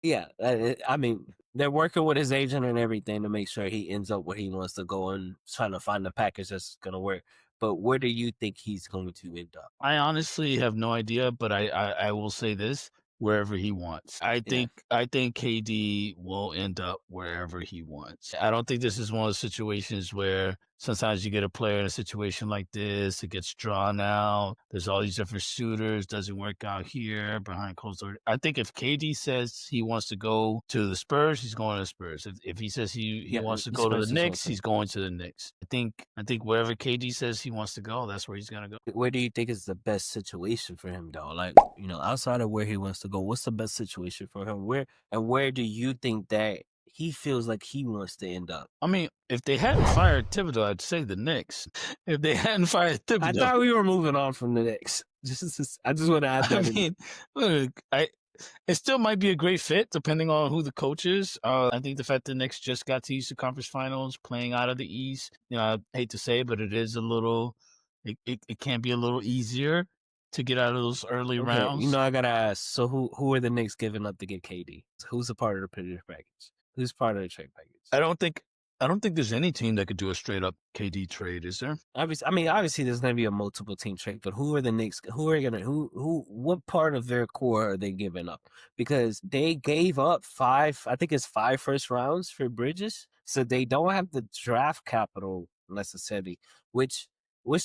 [SPEAKER 3] Yeah, I mean, they're working with his agent and everything to make sure he ends up where he wants to go and trying to find the package that's going to work. But where do you think he's going to end up?
[SPEAKER 4] I honestly have no idea, but I will say this. Wherever he wants. I think KD will end up wherever he wants. I don't think this is one of those situations where sometimes you get a player in a situation like this, it gets drawn out. There's all these different suitors, doesn't work out here behind closed doors. I think if KD says he wants to go to the Spurs, he's going to the Spurs. If he says he wants to go to the Knicks, he's going to the Knicks. I think wherever KD says he wants to go, that's where he's going to go.
[SPEAKER 3] Where do you think is the best situation for him, though? Like, outside of where he wants to go, what's the best situation for him? Where do you think that he feels like he wants to end up.
[SPEAKER 4] I mean, if they hadn't fired Thibodeau, I'd say the Knicks. If they hadn't fired Thibodeau,
[SPEAKER 3] I thought we were moving on from the Knicks. I just want to add that.
[SPEAKER 4] I mean, look, it still might be a great fit depending on who the coach is. I think the fact the Knicks just got to Eastern Conference Finals, playing out of the East, I hate to say it, but it is a little. It can be a little easier to get out of those early rounds.
[SPEAKER 3] I gotta ask. So who are the Knicks giving up to get KD? Who's a part of the trade package? Who's part of the trade package?
[SPEAKER 4] I don't think there's any team that could do a straight up KD trade, is there?
[SPEAKER 3] Obviously there's gonna be a multiple team trade, but who are the Knicks? What part of their core are they giving up? Because they gave up 5 first rounds for Bridges, so they don't have the draft capital necessarily. Which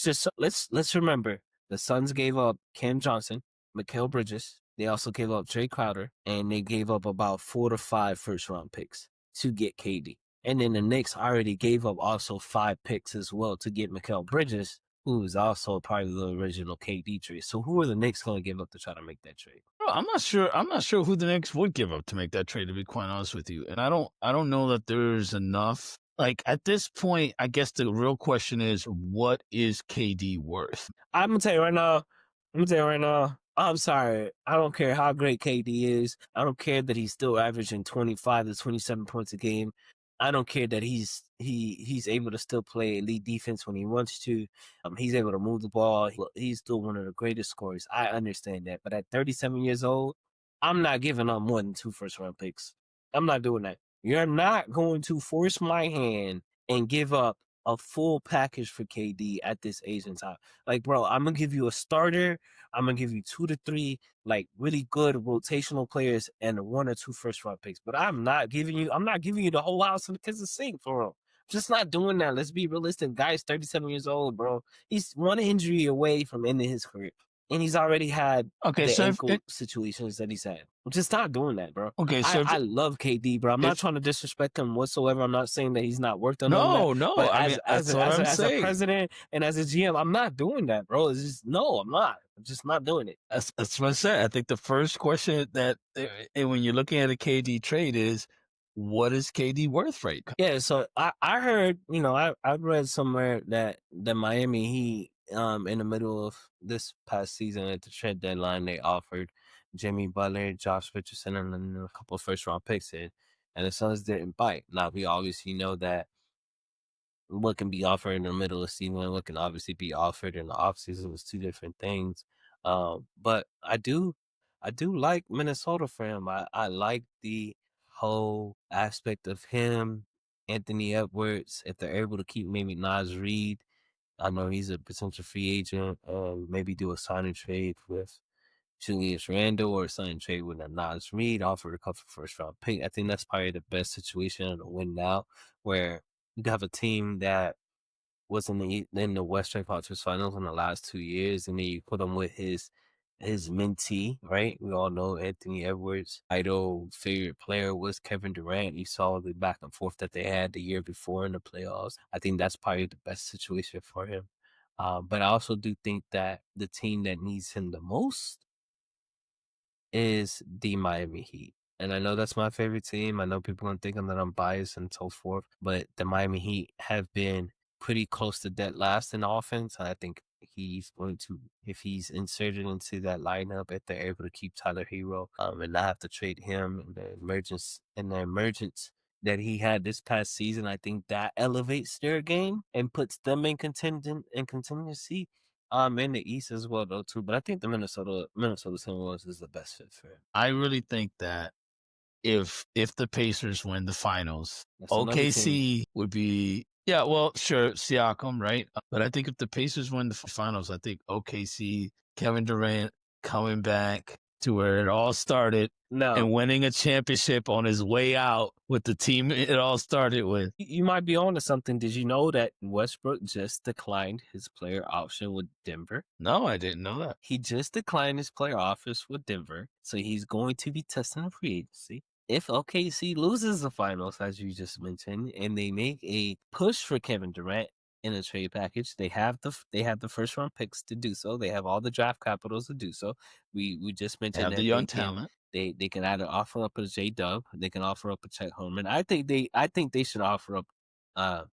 [SPEAKER 3] just let's remember, the Suns gave up Cam Johnson, Mikal Bridges. They also gave up Jay Crowder, and they gave up about 4 to 5 first round picks to get KD. And then the Knicks already gave up also 5 picks as well to get Mikal Bridges, who is also part of the original KD trade. So who are the Knicks going to give up to try to make that trade?
[SPEAKER 4] Bro, I'm not sure who the Knicks would give up to make that trade, to be quite honest with you. And I don't know that there's enough. Like, at this point, I guess the real question is, what is KD worth?
[SPEAKER 3] I'm going to tell you right now. I'm sorry. I don't care how great KD is. I don't care that he's still averaging 25 to 27 points a game. I don't care that he's able to still play elite defense when he wants to. He's able to move the ball. He's still one of the greatest scorers. I understand that. But at 37 years old, I'm not giving up more than 2 first-round picks. I'm not doing that. You're not going to force my hand and give up a full package for KD at this age and time. Like, bro, I'm going to give you a starter. I'm going to give you 2 to 3, like, really good rotational players and 1 or 2 first-round picks. But I'm not giving you the whole house in the kitchen sink for him. Just not doing that. Let's be realistic. Guy's 37 years old, bro. He's 1 injury away from ending his career. And he's already had ankle situations that he's had. I'm just not doing that, bro.
[SPEAKER 4] Okay, so
[SPEAKER 3] I love KD, bro. I'm not trying to disrespect him whatsoever. I'm not saying that he's not worth it.
[SPEAKER 4] No.
[SPEAKER 3] But
[SPEAKER 4] As
[SPEAKER 3] a president and as a GM, I'm not doing that, bro. It's just, no, I'm not. I'm just not doing it.
[SPEAKER 4] That's what I said. I think the first question that when you're looking at a KD trade is, what is KD worth right now?
[SPEAKER 3] Yeah, so I heard, I read somewhere that the Miami Heat, in the middle of this past season at the trade deadline, they offered Jimmy Butler, Josh Richardson, and then a couple of first-round picks in, and the Suns didn't bite. Now, we obviously know that what can be offered in the middle of the season and what can obviously be offered in the offseason was 2 different things. But I do like Minnesota for him. I like the whole aspect of him, Anthony Edwards, if they're able to keep maybe Naz Reid. I know he's a potential free agent. Maybe do a signing trade with Julius Randle or a signing trade with a Naz Reid, offer a couple first round pick. I think that's probably the best situation to win now, where you have a team that was in the Western Conference Finals in the last 2 years, and then you put him with his mentee, right? We all know Anthony Edwards' idol favorite player was Kevin Durant. You saw the back and forth that they had the year before in the playoffs. I think that's probably the best situation for him. But I also do think that the team that needs him the most is the Miami Heat. And I know that's my favorite team. I know people are going to think that I'm biased and so forth, but the Miami Heat have been pretty close to dead last in offense. And I think he's going to, if he's inserted into that lineup, if they're able to keep Tyler Hero and not have to trade him, and the emergence that he had this past season, I think that elevates their game and puts them in contingency. In the East as well, though, too. But I think the Minnesota Timberwolves is the best fit for him.
[SPEAKER 4] I really think that if the Pacers win the finals, OKC would be, yeah, well, sure, Siakam, right? But I think if the Pacers win the finals, I think OKC, Kevin Durant coming back to where it all started and winning a championship on his way out with the team it all started with.
[SPEAKER 3] You might be on to something. Did you know that Westbrook just declined his player option with Denver?
[SPEAKER 4] No, I didn't know that.
[SPEAKER 3] He just declined his player offers with Denver, so he's going to be testing the free agency. If OKC loses the finals, as you just mentioned, and they make a push for Kevin Durant in a trade package, they have the first round picks to do so. They have all the draft capitals to do so. We just mentioned
[SPEAKER 4] have
[SPEAKER 3] that
[SPEAKER 4] the young talent.
[SPEAKER 3] They can either offer up a J-Dub, they can offer up a Chet Holmgren. I think they should offer up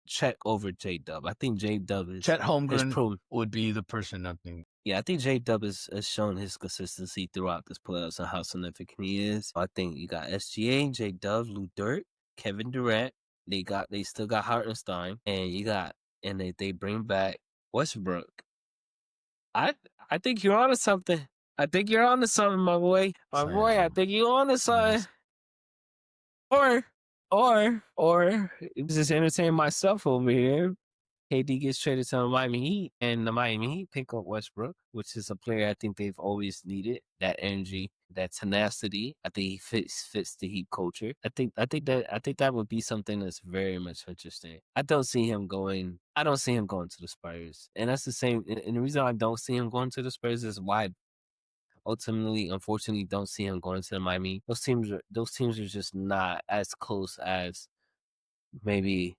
[SPEAKER 3] Chet over J-Dub. I think J-Dub is
[SPEAKER 4] Chet Holmgren
[SPEAKER 3] pro.
[SPEAKER 4] would be the person I think.
[SPEAKER 3] Yeah, I think J-Dub has shown his consistency throughout this playoffs and how significant he is. I think you got SGA, J-Dub, Lou Dort, Kevin Durant. They still got Hartenstein, and they bring back Westbrook. I think you're onto something. I think you're onto something, my boy. My boy, I think you're onto something. Or just entertain myself over here. KD gets traded to the Miami Heat, and the Miami Heat pick up Westbrook, which is a player I think they've always needed. That energy, that tenacity. I think he fits the Heat culture. I think that would be something that's very much interesting. I don't see him going to the Spurs, and that's the same. And the reason I don't see him going to the Spurs is why. Ultimately, unfortunately, don't see him going to the Miami. Those teams are just not as close as maybe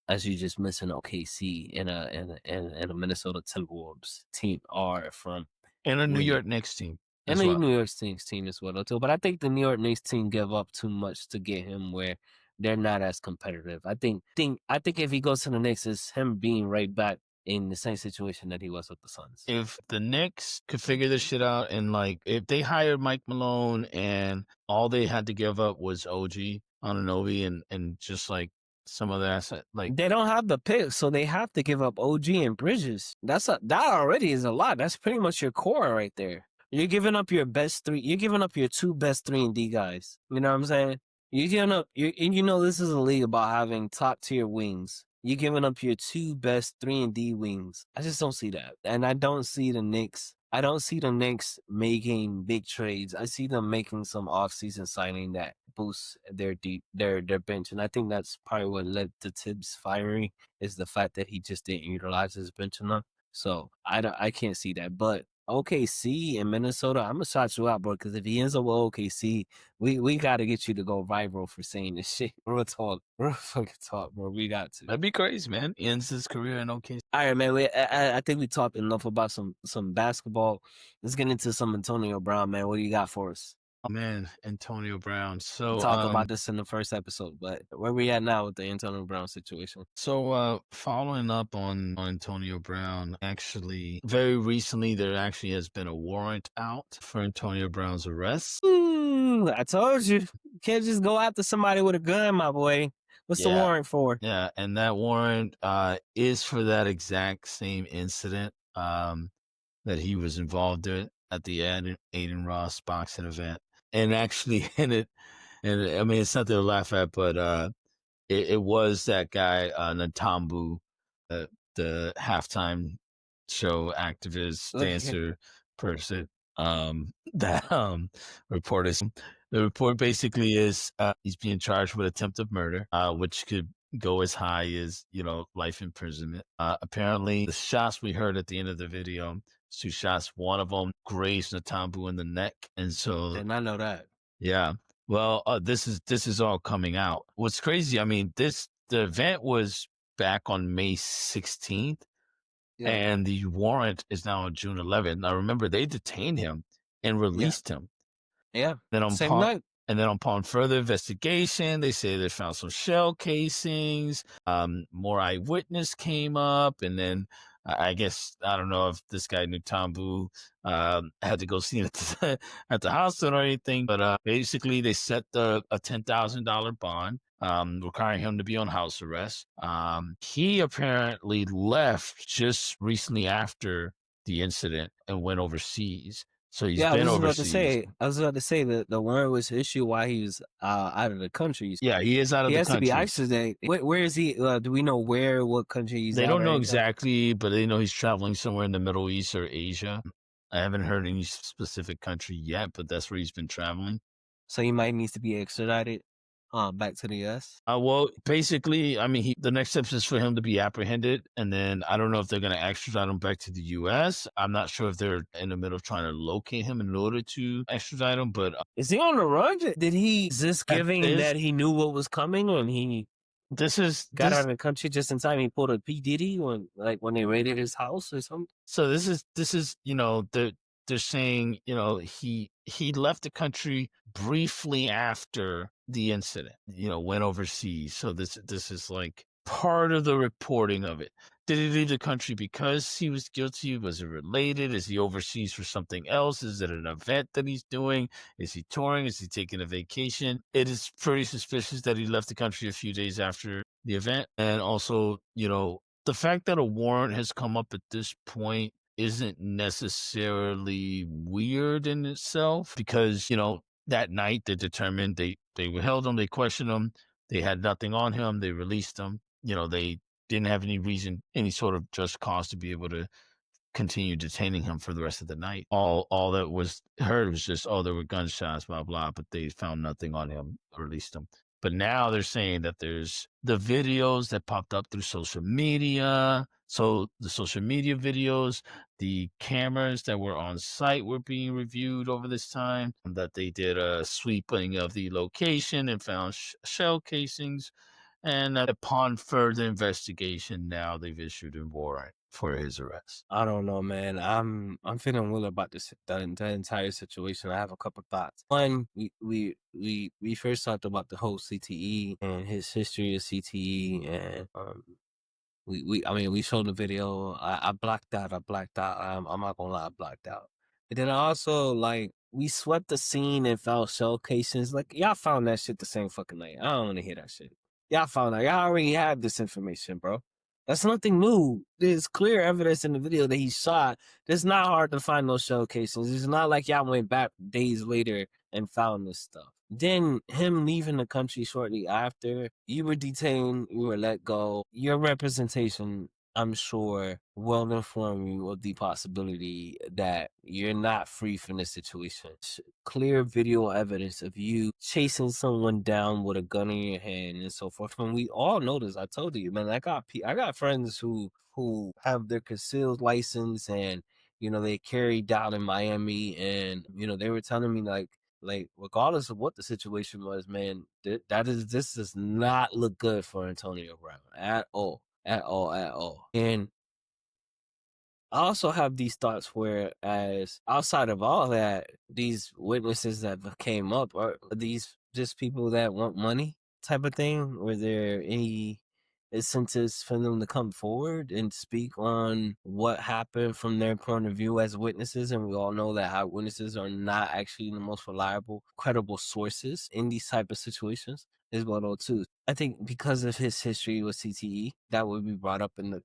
[SPEAKER 3] as you just mentioned OKC and a Minnesota Timberwolves team are from,
[SPEAKER 4] And a New
[SPEAKER 3] New
[SPEAKER 4] York Knicks team.
[SPEAKER 3] and
[SPEAKER 4] as
[SPEAKER 3] the
[SPEAKER 4] well.
[SPEAKER 3] New York Knicks team as well too. But I think the New York Knicks team give up too much to get him where they're not as competitive. I think if he goes to the Knicks, it's him being right back in the same situation that he was with the Suns.
[SPEAKER 4] If the Knicks could figure this shit out, and like if they hired Mike Malone and all they had to give up was OG Anunoby and just like some other asset, like
[SPEAKER 3] They don't have the pick, so they have to give up OG and Bridges. That already is a lot. That's pretty much your core right there. You're giving up your best three. You're giving up your two best 3-and-D guys. You know what I'm saying? You're giving up. This is a league about having top tier wings. You're giving up your two best 3-and-D wings. I just don't see that, and I don't see the Knicks. I don't see the Knicks making big trades. I see them making some offseason signing that boosts their bench, and I think that's probably what led to Tibbs firing is the fact that he just didn't utilize his bench enough. So I can't see that, but OKC and Minnesota, I'm gonna shout you out, bro. Because if he ends up with OKC, we got to get you to go viral for saying this shit. Real fucking talk, bro. We got to.
[SPEAKER 4] that'd be crazy, man. He ends his career in OKC.
[SPEAKER 3] All right, man. I think we talked enough about some basketball. Let's get into some Antonio Brown, man. What do you got for us?
[SPEAKER 4] Oh man, Antonio Brown. So
[SPEAKER 3] We talked about this in the first episode, but where we at now with the Antonio Brown situation?
[SPEAKER 4] So following up on Antonio Brown, actually very recently there actually has been a warrant out for Antonio Brown's arrest.
[SPEAKER 3] I told you. You can't just go after somebody with a gun, my boy. What's the warrant for?
[SPEAKER 4] Yeah, and that warrant is for that exact same incident that he was involved in at the Aiden Ross boxing event. And actually and I mean it's nothing to laugh at, but it was that guy Nantanbu, the halftime show activist, dancer person that reported. The report basically is he's being charged with attempted murder, which could go as high as life imprisonment. Apparently, the shots we heard at the end of the video, 2 shots. One of them grazed Nantanbu in the neck, and so
[SPEAKER 3] Did not know that.
[SPEAKER 4] yeah. Well, this is all coming out. What's crazy? I mean, the event was back on May 16th, and the warrant is now on June 11th. Now, remember, they detained him and released him.
[SPEAKER 3] Yeah.
[SPEAKER 4] Then
[SPEAKER 3] Same night.
[SPEAKER 4] And then upon further investigation, they say they found some shell casings. More eyewitness came up, and then I guess I don't know if this guy Nantanbu had to go see it at the hospital or anything, but basically they set a $10,000 bond, requiring him to be on house arrest. He apparently left just recently after the incident and went overseas. So he's been overseas.
[SPEAKER 3] I was about to say that the warrant was issued while he was out of the country.
[SPEAKER 4] Yeah, he is out of the country.
[SPEAKER 3] He has to be extradited. Where is he? Do we know what country he's
[SPEAKER 4] They
[SPEAKER 3] at
[SPEAKER 4] don't know
[SPEAKER 3] right now?
[SPEAKER 4] exactly, but they know he's traveling somewhere in the Middle East or Asia. I haven't heard any specific country yet, but that's where he's been traveling.
[SPEAKER 3] So he might need to be extradited back to the U.S.?
[SPEAKER 4] Well, basically, I mean, the next step is for him to be apprehended, and then I don't know if they're going to extradite him back to the U.S. I'm not sure if they're in the middle of trying to locate him in order to extradite him, but...
[SPEAKER 3] Is he on the run? Is this giving that he knew what was coming when he got out of the country just in time? He pulled a P. Diddy when they raided his house or something?
[SPEAKER 4] So this is they're saying, he left the country briefly after the incident, went overseas. So this is like part of the reporting of it. Did he leave the country because he was guilty? Was it related? Is he overseas for something else? Is it an event that he's doing? Is he touring? Is he taking a vacation? It is pretty suspicious that he left the country a few days after the event. And also, the fact that a warrant has come up at this point isn't necessarily weird in itself, because, that night they determined they held him, they questioned him, they had nothing on him, they released him. They didn't have any reason, any sort of just cause to be able to continue detaining him for the rest of the night. All that was heard was just, there were gunshots, blah, blah, but they found nothing on him, released him. But now they're saying that there's the videos that popped up through social media. So the social media videos, the cameras that were on site were being reviewed over this time, that they did a sweeping of the location and found shell casings. And upon further investigation, now they've issued a warrant for his arrest.
[SPEAKER 3] I don't know, man. I'm feeling well about the entire situation. I have a couple thoughts. One, we first talked about the whole CTE and his history of CTE, and we showed the video. I blacked out. I'm not gonna lie, I blacked out. And then I also, we swept the scene and found shell casings. Like, y'all found that shit the same fucking night. I don't want to hear that shit. Y'all found out. Y'all already have this information, bro. That's nothing new. There's clear evidence in the video that he shot. It's not hard to find those shell casings. It's not like y'all went back days later and found this stuff. Then him leaving the country shortly after, you were detained, you were let go. Your representation, I'm sure, will inform you of the possibility that you're not free from this situation. Clear video evidence of you chasing someone down with a gun in your hand and so forth. And we all know this. I told you, man. I got friends who have their concealed license, and they carry down in Miami, and they were telling me like regardless of what the situation was, man, this does not look good for Antonio Brown at all. And I also have these thoughts where, as outside of all that, these witnesses that came up, are these just people that want money type of thing? Were there any incentives for them to come forward and speak on what happened from their point of view as witnesses? And we all know that eyewitnesses are not actually the most reliable, credible sources in these type of situations as well too. I think because of his history with CTE, that would be brought up in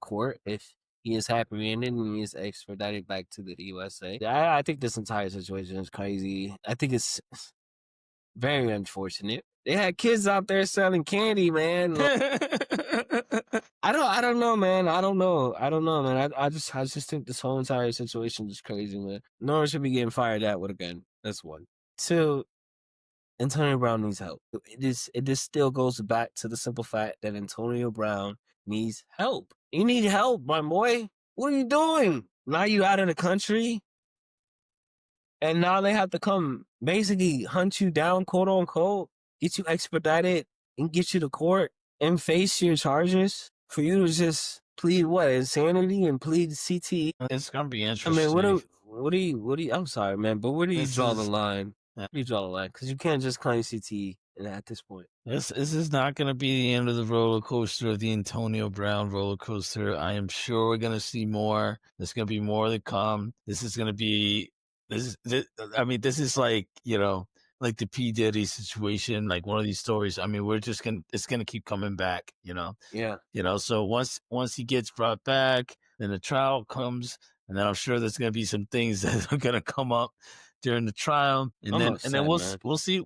[SPEAKER 3] court if he is apprehended and he is extradited back to the USA. I think this entire situation is crazy. I think it's very unfortunate. They had kids out there selling candy, man. I don't know, man. I don't know, man. I just think this whole entire situation is crazy, man. No one should be getting fired at with a gun. That's one. Two, Antonio Brown needs help. It still goes back to the simple fact that Antonio Brown needs help. You need help, my boy. What are you doing? Now you out of the country, and now they have to come basically hunt you down, quote unquote, get you expedited and get you to court and face your charges for you to just plead what, insanity and plead CTE.
[SPEAKER 4] It's gonna be interesting.
[SPEAKER 3] I mean, what do you? I'm sorry, man, but where do you draw the line? You draw the line because you can't just claim CTE at this point.
[SPEAKER 4] This is not going to be the end of the roller coaster of the Antonio Brown roller coaster. I am sure we're going to see more. There's going to be more to come. This is going to be this. This is like like the P Diddy situation, like one of these stories. I mean, it's gonna keep coming back.
[SPEAKER 3] Yeah.
[SPEAKER 4] So once he gets brought back, then the trial comes, and then I'm sure there's going to be some things that are going to come up during the trial, and then we'll see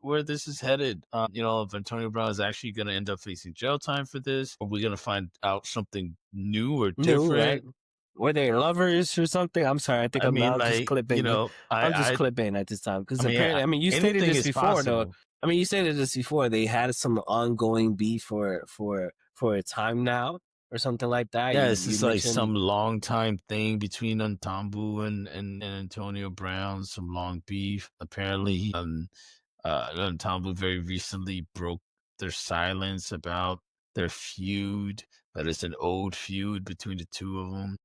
[SPEAKER 4] where this is headed. If Antonio Brown is actually going to end up facing jail time for this, or we're going to find out something new or different.
[SPEAKER 3] Right? Were they lovers or something? I'm sorry. I think I'm just clipping. I'm just clipping at this time because apparently, you stated this before, though. You stated this before. They had some ongoing beef for a time now, or something like that.
[SPEAKER 4] Yeah, this is like some long time thing between Nantanbu and Antonio Brown, some long beef. Apparently, Nantanbu very recently broke their silence about their feud, but it's an old feud between the two of them.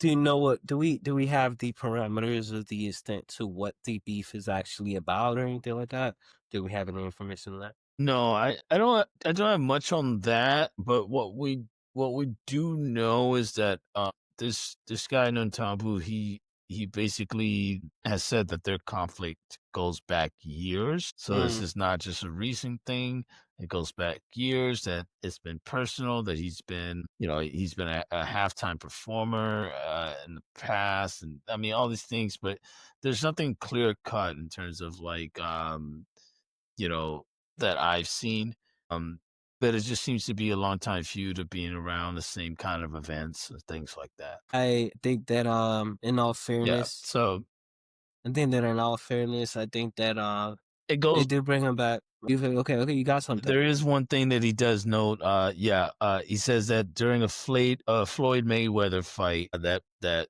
[SPEAKER 3] Do you know what? Do we have the parameters of the extent to what the beef is actually about or anything like that? Do we have any information on that?
[SPEAKER 4] No, I don't have much on that, but what we do know is that this guy Nantanbu, he basically has said that their conflict goes back years. So this is not just a recent thing. It goes back years, that it's been personal, that he's been a halftime performer in the past, and I mean all these things, but there's nothing clear cut in terms of like you know, that I've seen. Um, but it just seems to be a long time feud of being around the same kind of events and things like that.
[SPEAKER 3] I think that in all
[SPEAKER 4] Yeah.
[SPEAKER 3] fairness,
[SPEAKER 4] So
[SPEAKER 3] I think that
[SPEAKER 4] it
[SPEAKER 3] they
[SPEAKER 4] goes.
[SPEAKER 3] do bring him back. Okay, you got something.
[SPEAKER 4] There is one thing that he does note. He says that during a Floyd Mayweather fight, that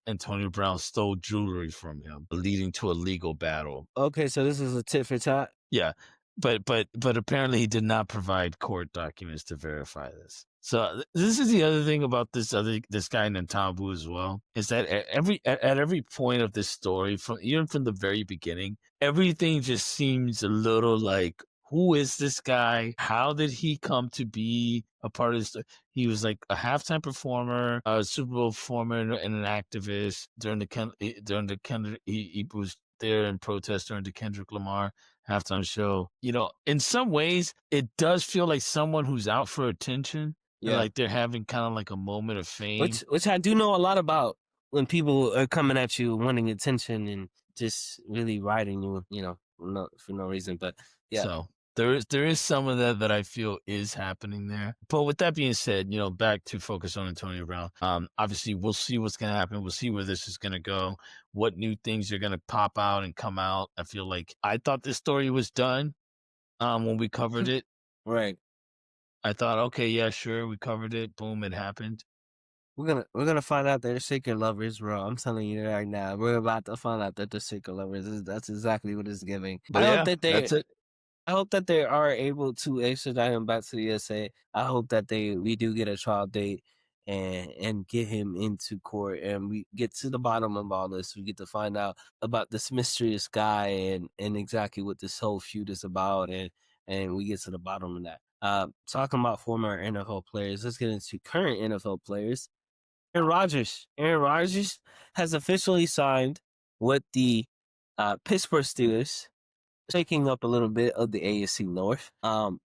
[SPEAKER 4] Antonio Brown stole jewelry from him, leading to a legal battle.
[SPEAKER 3] Okay, so this is a tit for tat.
[SPEAKER 4] Yeah, but apparently he did not provide court documents to verify this. So this is the other thing about this guy Nantanbu as well, is that at every point of this story, from the very beginning, everything just seems a little like, who is this guy? How did he come to be a part of this? He was like a halftime performer, a Super Bowl performer, and an activist during the Kendrick. He was there in protest during the Kendrick Lamar halftime show. In some ways, it does feel like someone who's out for attention. Yeah. Like they're having kind of like a moment of fame.
[SPEAKER 3] Which I do know a lot about, when people are coming at you wanting attention and just really riding you, for no reason. But yeah.
[SPEAKER 4] So there is some of that I feel is happening there. But with that being said, back to focus on Antonio Brown. Obviously we'll see what's gonna happen. We'll see where this is gonna go. What new things are gonna pop out and come out. I feel like I thought this story was done when we covered it.
[SPEAKER 3] Right.
[SPEAKER 4] I thought, okay, yeah, sure, we covered it. Boom, it happened.
[SPEAKER 3] We're gonna find out they're secret lovers, bro. I'm telling you right now. We're about to find out that they're secret lovers. That's exactly what it's giving.
[SPEAKER 4] But that's it.
[SPEAKER 3] I hope that they are able to extradite him back to the USA. I hope that we do get a trial date and get him into court, and we get to the bottom of all this. We get to find out about this mysterious guy and exactly what this whole feud is about, and we get to the bottom of that. Talking about former NFL players, let's get into current NFL players. Aaron Rodgers has officially signed with the Pittsburgh Steelers, shaking up a little bit of the AFC North.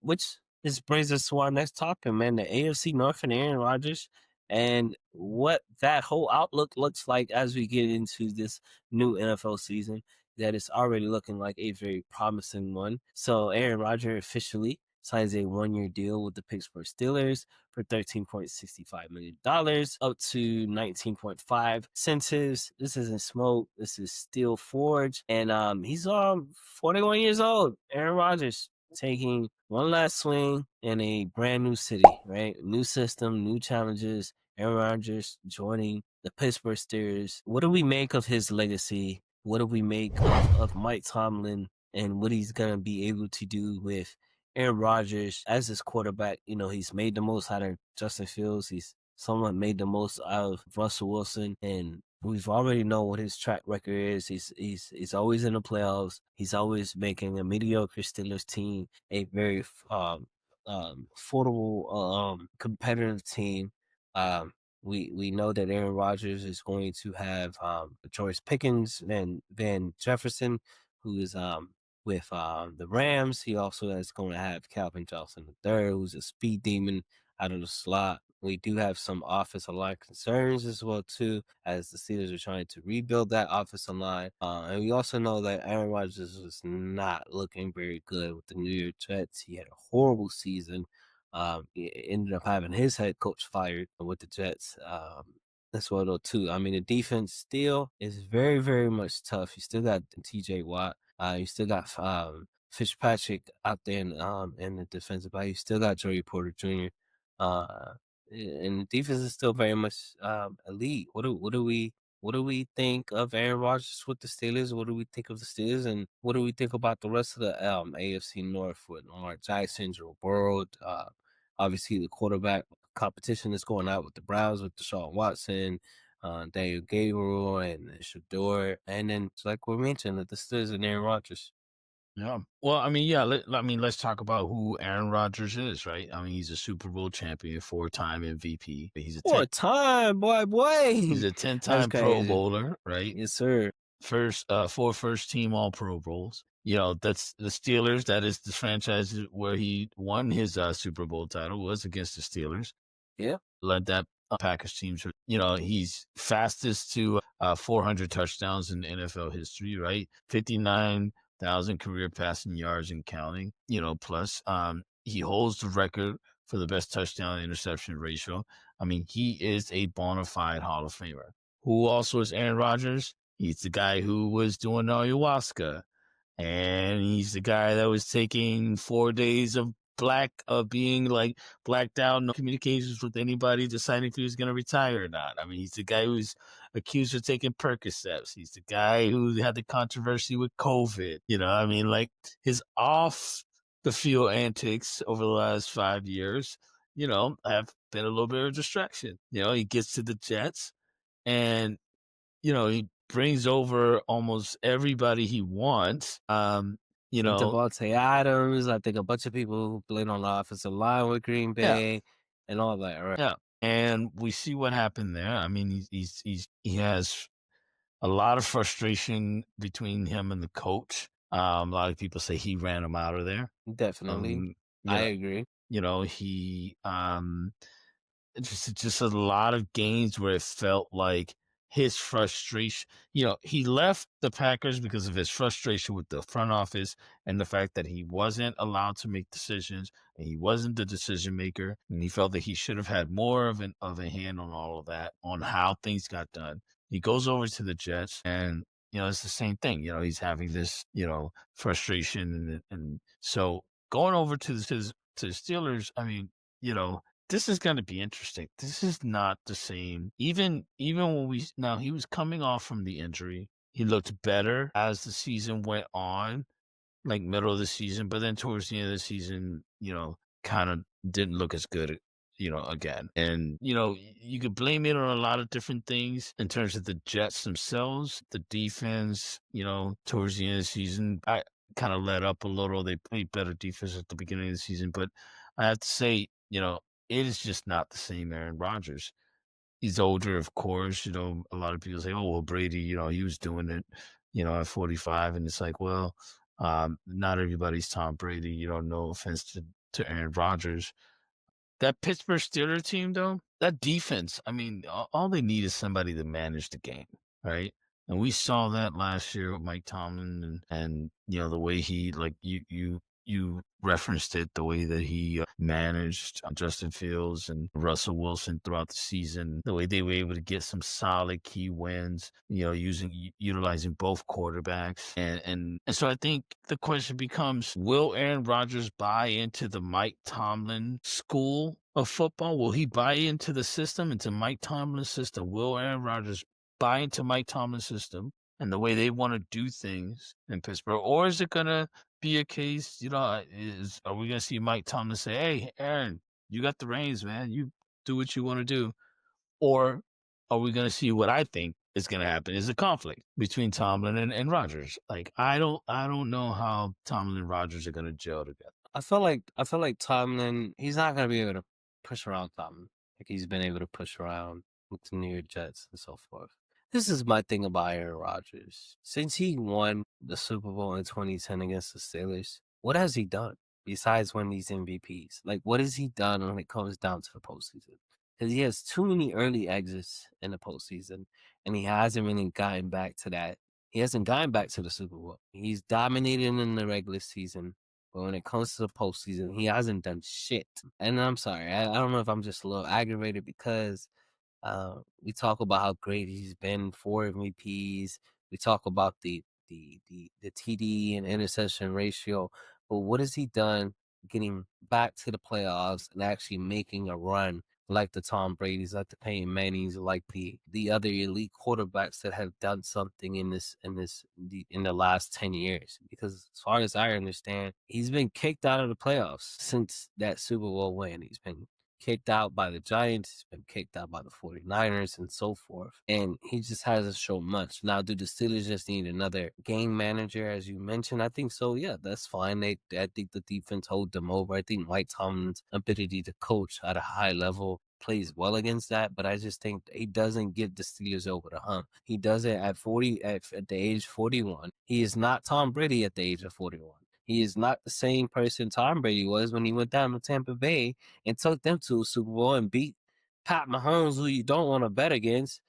[SPEAKER 3] Which this brings us to our next topic, man. The AFC North and Aaron Rodgers, and what that whole outlook looks like as we get into this new NFL season. That is already looking like a very promising one. So Aaron Rodgers officially signs a 1-year deal with the Pittsburgh Steelers for $13.65 million, up to 19.5 incentives. This isn't smoke. This is steel forged. And he's 41 years old. Aaron Rodgers taking one last swing in a brand new city, right? New system, new challenges. Aaron Rodgers joining the Pittsburgh Steelers. What do we make of his legacy? What do we make of Mike Tomlin and what he's going to be able to do with Aaron Rodgers as his quarterback? He's made the most out of Justin Fields. He's somewhat made the most out of Russell Wilson, and we've already know what his track record is. He's always in the playoffs. He's always making a mediocre Steelers team a very affordable, competitive team. We know that Aaron Rodgers is going to have George Pickens and Van Jefferson, who is with the Rams. He also is going to have Calvin Johnson III, who's a speed demon out of the slot. We do have some offensive line concerns as well too, as the Steelers are trying to rebuild that offensive line. And we also know that Aaron Rodgers was not looking very good with the New York Jets. He had a horrible season. He ended up having his head coach fired with the Jets. As well though too. I mean, the defense still is very, very much tough. You still got TJ Watt. You still got Fitzpatrick out there in the defensive back. You still got Joey Porter Jr. And the defense is still very much elite. What do we think of Aaron Rodgers with the Steelers? What do we think of the Steelers, and what do we think about the rest of the AFC North with Lamar Jackson, Joe Burrow? Obviously, the quarterback competition is going out with the Browns with Deshaun Watson. Daniel Gabriel and Shador, and then like we mentioned, the Steelers and Aaron Rodgers.
[SPEAKER 4] Yeah. Well, I mean, yeah. Let's talk about who Aaron Rodgers is, right? I mean, he's a Super Bowl champion, 4-time MVP. He's a
[SPEAKER 3] What time, boy?
[SPEAKER 4] he's a
[SPEAKER 3] That's
[SPEAKER 4] 10-time Pro
[SPEAKER 3] crazy.
[SPEAKER 4] Bowler, right?
[SPEAKER 3] Yes, sir.
[SPEAKER 4] Four first team All Pro Bowls. You know, that's the Steelers. That is the franchise where he won his Super Bowl title, was against the Steelers.
[SPEAKER 3] Yeah.
[SPEAKER 4] Led that Packers team. You know, he's fastest to 400 touchdowns in NFL history, right? 59,000 career passing yards and counting. You know, plus he holds the record for the best touchdown interception ratio. I mean, he is a bona fide Hall of Famer. Who also is Aaron Rodgers? He's the guy who was doing ayahuasca, and he's the guy that was taking 4 days of being like blacked out, no communications with anybody, deciding if he was going to retire or not. I mean, he's the guy who's accused of taking Percocets. He's the guy who had the controversy with COVID. You know, I mean, like his off the field antics over the last 5 years, you know, have been a little bit of a distraction. You know, he gets to the Jets and, you know, he brings over almost everybody he wants. You know,
[SPEAKER 3] Devontae Adams. I think a bunch of people who played on the offensive line with Green Bay and all that, right?
[SPEAKER 4] Yeah, and we see what happened there. I mean, he has a lot of frustration between him and the coach. A lot of people say he ran him out of there.
[SPEAKER 3] Definitely, I agree.
[SPEAKER 4] You know, he just a lot of games where it felt like his frustration. You know, he left the Packers because of his frustration with the front office and the fact that he wasn't allowed to make decisions and he wasn't the decision maker. And he felt that he should have had more of a hand on all of that, on how things got done. He goes over to the Jets and, you know, it's the same thing. You know, he's having this, you know, frustration. And so going over to the Steelers, I mean, you know, this is going to be interesting. This is not the same. Even when he was coming off from the injury, he looked better as the season went on, like middle of the season. But then towards the end of the season, you know, kind of didn't look as good, you know, again. And, you know, you could blame it on a lot of different things in terms of the Jets themselves, the defense, you know, towards the end of the season. I kind of let up a little. They played better defense at the beginning of the season. But I have to say, you know, it is just not the same Aaron Rodgers. He's older, of course. You know, a lot of people say, "Oh, well, Brady, you know, he was doing it, you know, at 45," and it's like, well, not everybody's Tom Brady. You know, no offense to Aaron Rodgers. That Pittsburgh Steelers team, though, that defense. I mean, all they need is somebody to manage the game, right? And we saw that last year with Mike Tomlin, and you know the way he, like you referenced it, the way that he managed Justin Fields and Russell Wilson throughout the season, the way they were able to get some solid key wins, you know, utilizing both quarterbacks. And so I think the question becomes, will Aaron Rodgers buy into the Mike Tomlin school of football? Will he buy into the system, into Mike Tomlin's system? Will Aaron Rodgers buy into Mike Tomlin's system and the way they want to do things in Pittsburgh? Or is it going to be a case, you know, are we going to see Mike Tomlin say, "Hey, Aaron, you got the reins, man. You do what you want to do"? Or are we going to see what I think is going to happen is a conflict between Tomlin and Rodgers? Like, I don't know how Tomlin and Rodgers are going to gel together.
[SPEAKER 3] I feel like Tomlin, he's not gonna be able to push around Tomlin like he's been able to push around with the New York Jets and so forth. This is my thing about Aaron Rodgers. Since he won the Super Bowl in 2010 against the Steelers, what has he done besides win these MVPs? Like, what has he done when it comes down to the postseason? Because he has too many early exits in the postseason, and he hasn't really gotten back to that. He hasn't gotten back to the Super Bowl. He's dominating in the regular season, but when it comes to the postseason, he hasn't done shit. And I'm sorry, I don't know if I'm just a little aggravated because we talk about how great he's been, 4 MVPs. We talk about the TD and interception ratio, but what has he done getting back to the playoffs and actually making a run like the Tom Brady's, like the Peyton Mannings, like the other elite quarterbacks that have done something in the last 10 years? Because as far as I understand, he's been kicked out of the playoffs since that Super Bowl win. He's been kicked out by the Giants. He's been kicked out by the 49ers and so forth. And he just hasn't shown much. Now, do the Steelers just need another game manager, as you mentioned? I think so. Yeah, that's fine. I think the defense hold them over. I think Mike Tomlin's ability to coach at a high level plays well against that, but I just think he doesn't get the Steelers over the hump. He does it at the age 41. He is not Tom Brady at the age of 41. He is not the same person Tom Brady was when he went down to Tampa Bay and took them to a Super Bowl and beat Pat Mahomes, who you don't want to bet against,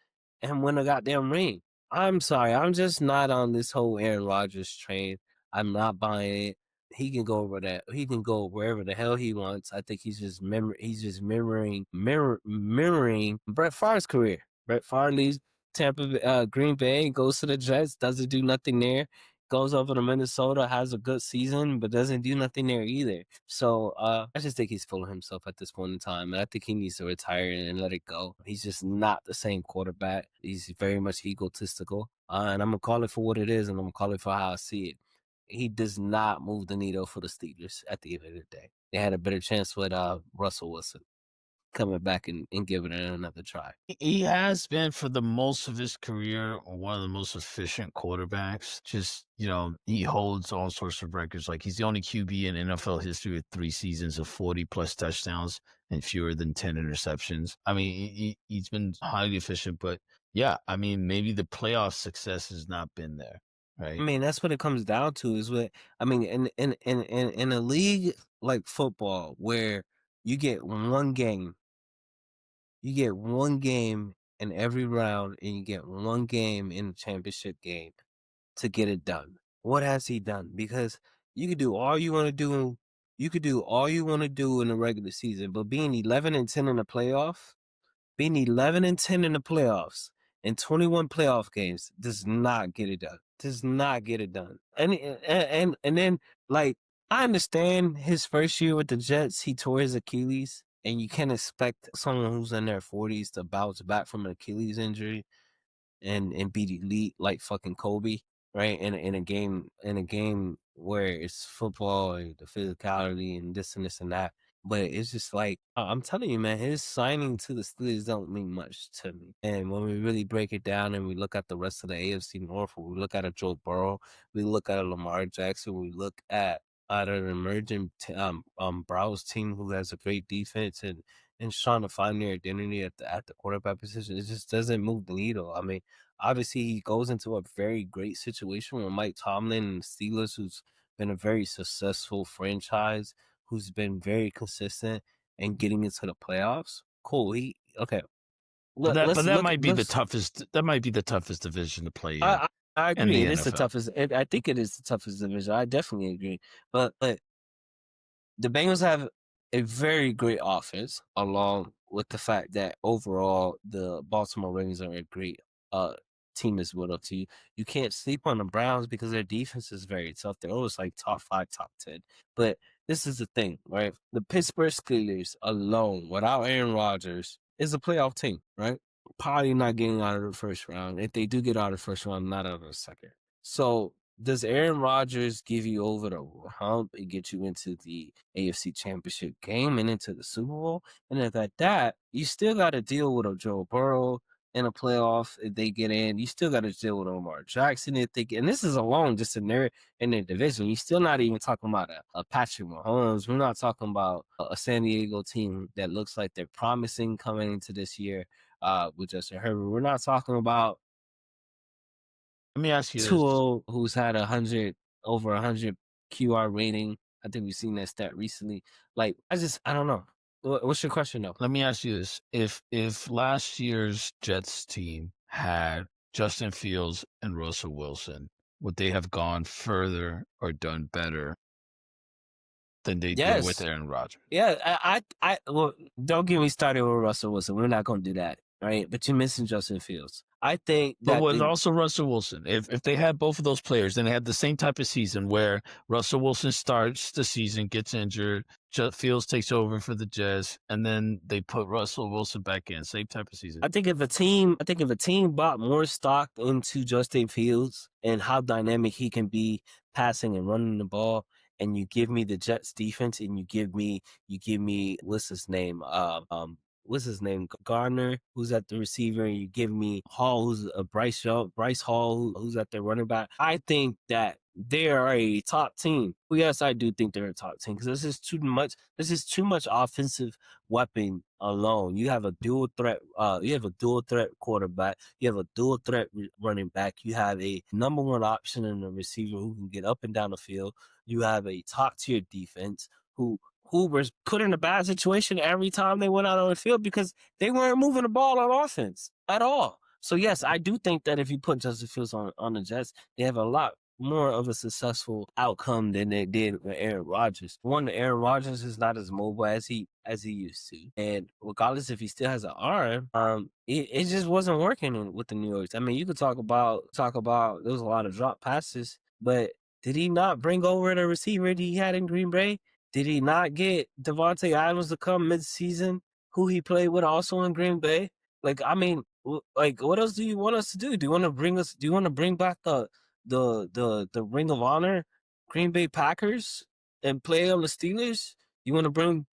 [SPEAKER 3] and win a goddamn ring. I'm sorry. I'm just not on this whole Aaron Rodgers train. I'm not buying it. He can go over that. He can go wherever the hell he wants. I think he's just mirroring Brett Favre's career. Brett Favre leaves Green Bay, goes to the Jets, doesn't do nothing there. Goes over to Minnesota, has a good season, but doesn't do nothing there either. So I just think he's full of himself at this point in time. And I think he needs to retire and let it go. He's just not the same quarterback. He's very much egotistical. And I'm going to call it for what it is, and I'm going to call it for how I see it. He does not move the needle for the Steelers at the end of the day. They had a better chance with Russell Wilson coming back and giving it another try.
[SPEAKER 4] He has been, for the most of his career, one of the most efficient quarterbacks. Just, he holds all sorts of records. Like, he's the only QB in NFL history with 3 seasons of 40-plus touchdowns and fewer than 10 interceptions. I mean, he's been highly efficient, but yeah, I mean, maybe the playoff success has not been there, right?
[SPEAKER 3] I mean, that's what it comes down to. In a league like football where you get one game in every round, and you get one game in the championship game to get it done. What has he done? Because you could do all you want to do. You could do all you want to do in the regular season, but being 11-10 in the playoffs, in 21 playoff games does not get it done. Does not get it done. And then, like, I understand his first year with the Jets, he tore his Achilles, and you can't expect someone who's in their 40s to bounce back from an Achilles injury and be elite like fucking Kobe, right? In a game where it's football and the physicality and this and this and that. But it's just like, I'm telling you, man, his signing to the Steelers don't mean much to me. And when we really break it down and we look at the rest of the AFC North, we look at a Joe Burrow, we look at a Lamar Jackson, we look at an emerging Browns team who has a great defense and trying to find their identity at the quarterback position, it just doesn't move the needle. I mean, obviously he goes into a very great situation with Mike Tomlin and the Steelers, who's been a very successful franchise, who's been very consistent and getting into the playoffs. Cool.
[SPEAKER 4] But that might be the toughest. That might be the toughest division to play in.
[SPEAKER 3] I agree.
[SPEAKER 4] in
[SPEAKER 3] It
[SPEAKER 4] the
[SPEAKER 3] is the
[SPEAKER 4] NFL.
[SPEAKER 3] toughest. I think it is the toughest division. I definitely agree. But the Bengals have a very great offense, along with the fact that overall the Baltimore Ravens are a great team as well to you. You can't sleep on the Browns because their defense is very tough. They're always like top 5, top 10. But this is the thing, right? The Pittsburgh Steelers alone, without Aaron Rodgers, is a playoff team, right? Probably not getting out of the first round. If they do get out of the first round, not out of the second. So does Aaron Rodgers give you over the hump and get you into the AFC Championship game and into the Super Bowl? And if at that, you still got to deal with a Joe Burrow in a playoff if they get in. You still got to deal with Lamar Jackson if they get. And this is alone just in their division. You're still not even talking about a Patrick Mahomes. We're not talking about a San Diego team that looks like they're promising coming into this year with Justin Herbert. We're not talking about
[SPEAKER 4] Let me ask you this.
[SPEAKER 3] Tua, who's had over 100 QR rating. I think we've seen that stat recently. Like, I don't know. What's your question though?
[SPEAKER 4] Let me ask you this: if last year's Jets team had Justin Fields and Russell Wilson, would they have gone further or done better than they did with Aaron Rodgers?
[SPEAKER 3] Yeah, well, don't get me started with Russell Wilson. We're not going to do that, right? But you're missing Justin Fields. I think that.
[SPEAKER 4] But with also Russell Wilson, if they had both of those players, then they had the same type of season where Russell Wilson starts the season, gets injured, Fields takes over for the Jets, and then they put Russell Wilson back in. Same type of season.
[SPEAKER 3] I think if a team bought more stock into Justin Fields and how dynamic he can be passing and running the ball, and you give me the Jets defense, and you give me what's his name? What's his name? Gardner, who's at the receiver, and you give me Hall, who's a Bryce Hall, who's at the running back. I think that they are a top team. Well, yes, I do think they're a top team because this is too much. This is too much offensive weapon alone. You have a dual threat. You have a dual threat quarterback. You have a dual threat running back. You have a number one option in a receiver who can get up and down the field. You have a top tier defense who was put in a bad situation every time they went out on the field because they weren't moving the ball on offense at all. So yes, I do think that if you put Justin Fields on the Jets, they have a lot more of a successful outcome than they did with Aaron Rodgers. One, Aaron Rodgers is not as mobile as he used to, and regardless if he still has an arm, it just wasn't working with the New Yorks. I mean, you could talk about there was a lot of drop passes, but did he not bring over the receiver that he had in Green Bay? Did he not get Devontae Adams to come mid-season, who he played with also in Green Bay? Like, I mean, like, what else do you want us to do? Do you want to bring back the Ring of Honor Green Bay Packers and play on the Steelers? You want to bring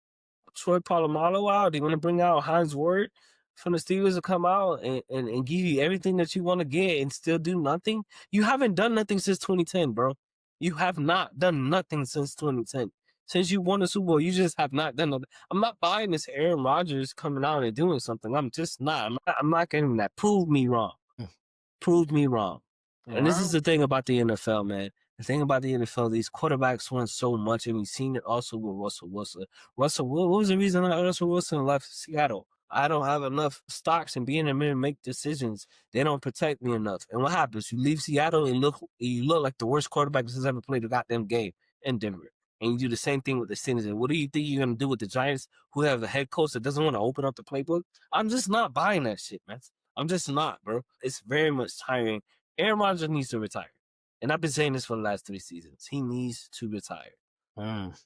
[SPEAKER 3] Troy Polamalu out? Do you want to bring out Hines Ward from the Steelers to come out and give you everything that you want to get and still do nothing? You haven't done nothing since 2010, bro. You have not done nothing since 2010. Since you won the Super Bowl, you just have not done nothing. I'm not buying this Aaron Rodgers coming out and doing something. I'm just not. I'm not getting that. Prove me wrong. Prove me wrong. And this is the thing about the NFL, man. The thing about the NFL, these quarterbacks won so much, and we've seen it also with Russell Wilson. What was the reason that Russell Wilson left Seattle? I don't have enough stocks in being able to make decisions. They don't protect me enough. And what happens? You leave Seattle and you look like the worst quarterback that's ever played a goddamn game in Denver. And you do the same thing with the Steelers. And what do you think you're going to do with the Giants, who have a head coach that doesn't want to open up the playbook? I'm just not buying that shit, man. I'm just not, bro. It's very much tiring. Aaron Rodgers needs to retire. And I've been saying this for the last 3 seasons. He needs to retire.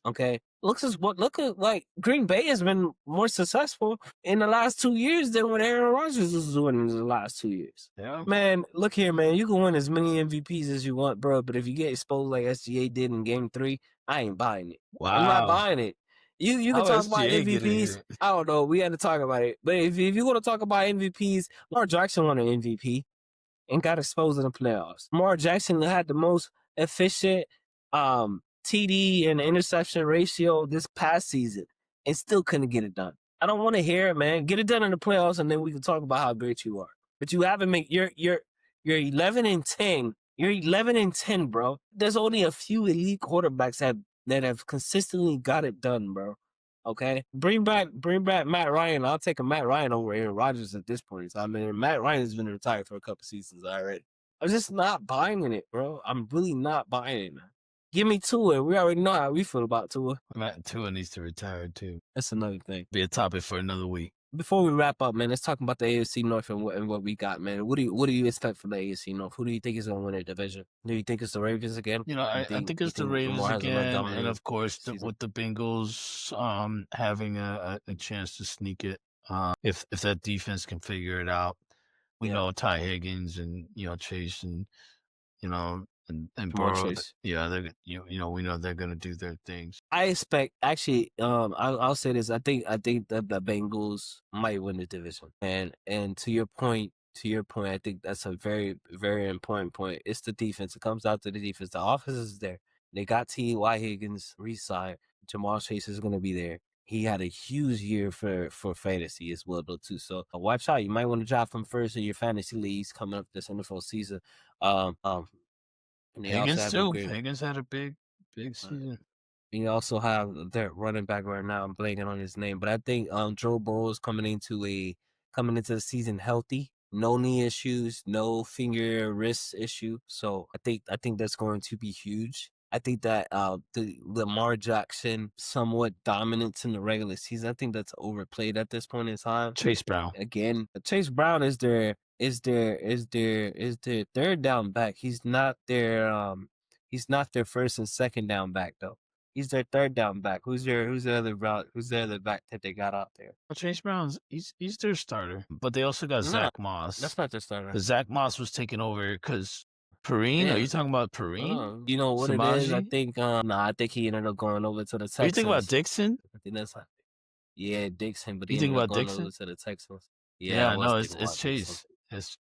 [SPEAKER 3] Okay? Look at like Green Bay has been more successful in the last 2 years than what Aaron Rodgers was doing in the last 2 years. Yeah. Man, look here, man. You can win as many MVPs as you want, bro. But if you get exposed like SGA did in Game 3, I ain't buying it. Wow. I'm not buying it. You can talk about MVPs. I don't know. We had to talk about it. But if you want to talk about MVPs, Lamar Jackson won an MVP and got exposed in the playoffs. Lamar Jackson had the most efficient TD and interception ratio this past season and still couldn't get it done. I don't want to hear it, man. Get it done in the playoffs, and then we can talk about how great you are. But you haven't made you're 11-10. You're 11-10, bro. There's only a few elite quarterbacks that have consistently got it done, bro. Okay, bring back Matt Ryan. I'll take a Matt Ryan over Aaron Rodgers at this point. I mean, Matt Ryan has been retired for a couple seasons already. I'm just not buying in it, bro. I'm really not buying it, man. Give me Tua. We already know how we feel about Tua.
[SPEAKER 4] Tua needs to retire too.
[SPEAKER 3] That's another thing.
[SPEAKER 4] Be a topic for another week.
[SPEAKER 3] Before we wrap up, man, let's talk about the AFC North and what we got, man. What do you expect from the AFC North? Who do you think is going to win the division? Do you think it's the Ravens again?
[SPEAKER 4] I think it's the Ravens again, and of course with the Bengals having a chance to sneak it. If that defense can figure it out, we know Ty Higgins and Chase and and Burrow, they're we know they're gonna do their things.
[SPEAKER 3] I expect actually, I'll say this. I think that the Bengals might win the division, and to your point, I think that's a very, very important point. It's the defense. It comes out to the defense. The offense is there. They got T.Y. Higgins re-signed. Jamal Chase is gonna be there. He had a huge year for fantasy as well, though, too. So watch out. You might want to draft him first in your fantasy leagues coming up this NFL season.
[SPEAKER 4] Higgins too. Higgins had a big season.
[SPEAKER 3] You also have their running back right now. I'm blanking on his name, but I think Joe Burrow is coming into the season healthy, no knee issues, no finger wrist issue. So I think that's going to be huge. I think that the Lamar Jackson somewhat dominance in the regular season, I think that's overplayed at this point in time.
[SPEAKER 4] Chase Brown
[SPEAKER 3] is their third down back. He's not their first and second down back though. He's their third down back. Who's the other back that they got out there?
[SPEAKER 4] Well, Chase Brown's he's their starter, but they also got Zach Moss.
[SPEAKER 3] That's not their starter.
[SPEAKER 4] Zach Moss was taken over because Perrine? Are you
[SPEAKER 3] Yeah.
[SPEAKER 4] talking about Perrine?
[SPEAKER 3] You know what it is? I
[SPEAKER 4] Samaji?
[SPEAKER 3] think I think he ended up going over to the
[SPEAKER 4] Are you thinking about
[SPEAKER 3] Texans.
[SPEAKER 4] Dixon?
[SPEAKER 3] I think that's yeah, Dixon, but
[SPEAKER 4] You
[SPEAKER 3] he
[SPEAKER 4] thinking
[SPEAKER 3] ended up
[SPEAKER 4] about
[SPEAKER 3] going over
[SPEAKER 4] Dixon?
[SPEAKER 3] to the Texans. Yeah, I
[SPEAKER 4] Yeah,
[SPEAKER 3] was
[SPEAKER 4] no,
[SPEAKER 3] thinking
[SPEAKER 4] it's
[SPEAKER 3] about Dixon.
[SPEAKER 4] Chase. It's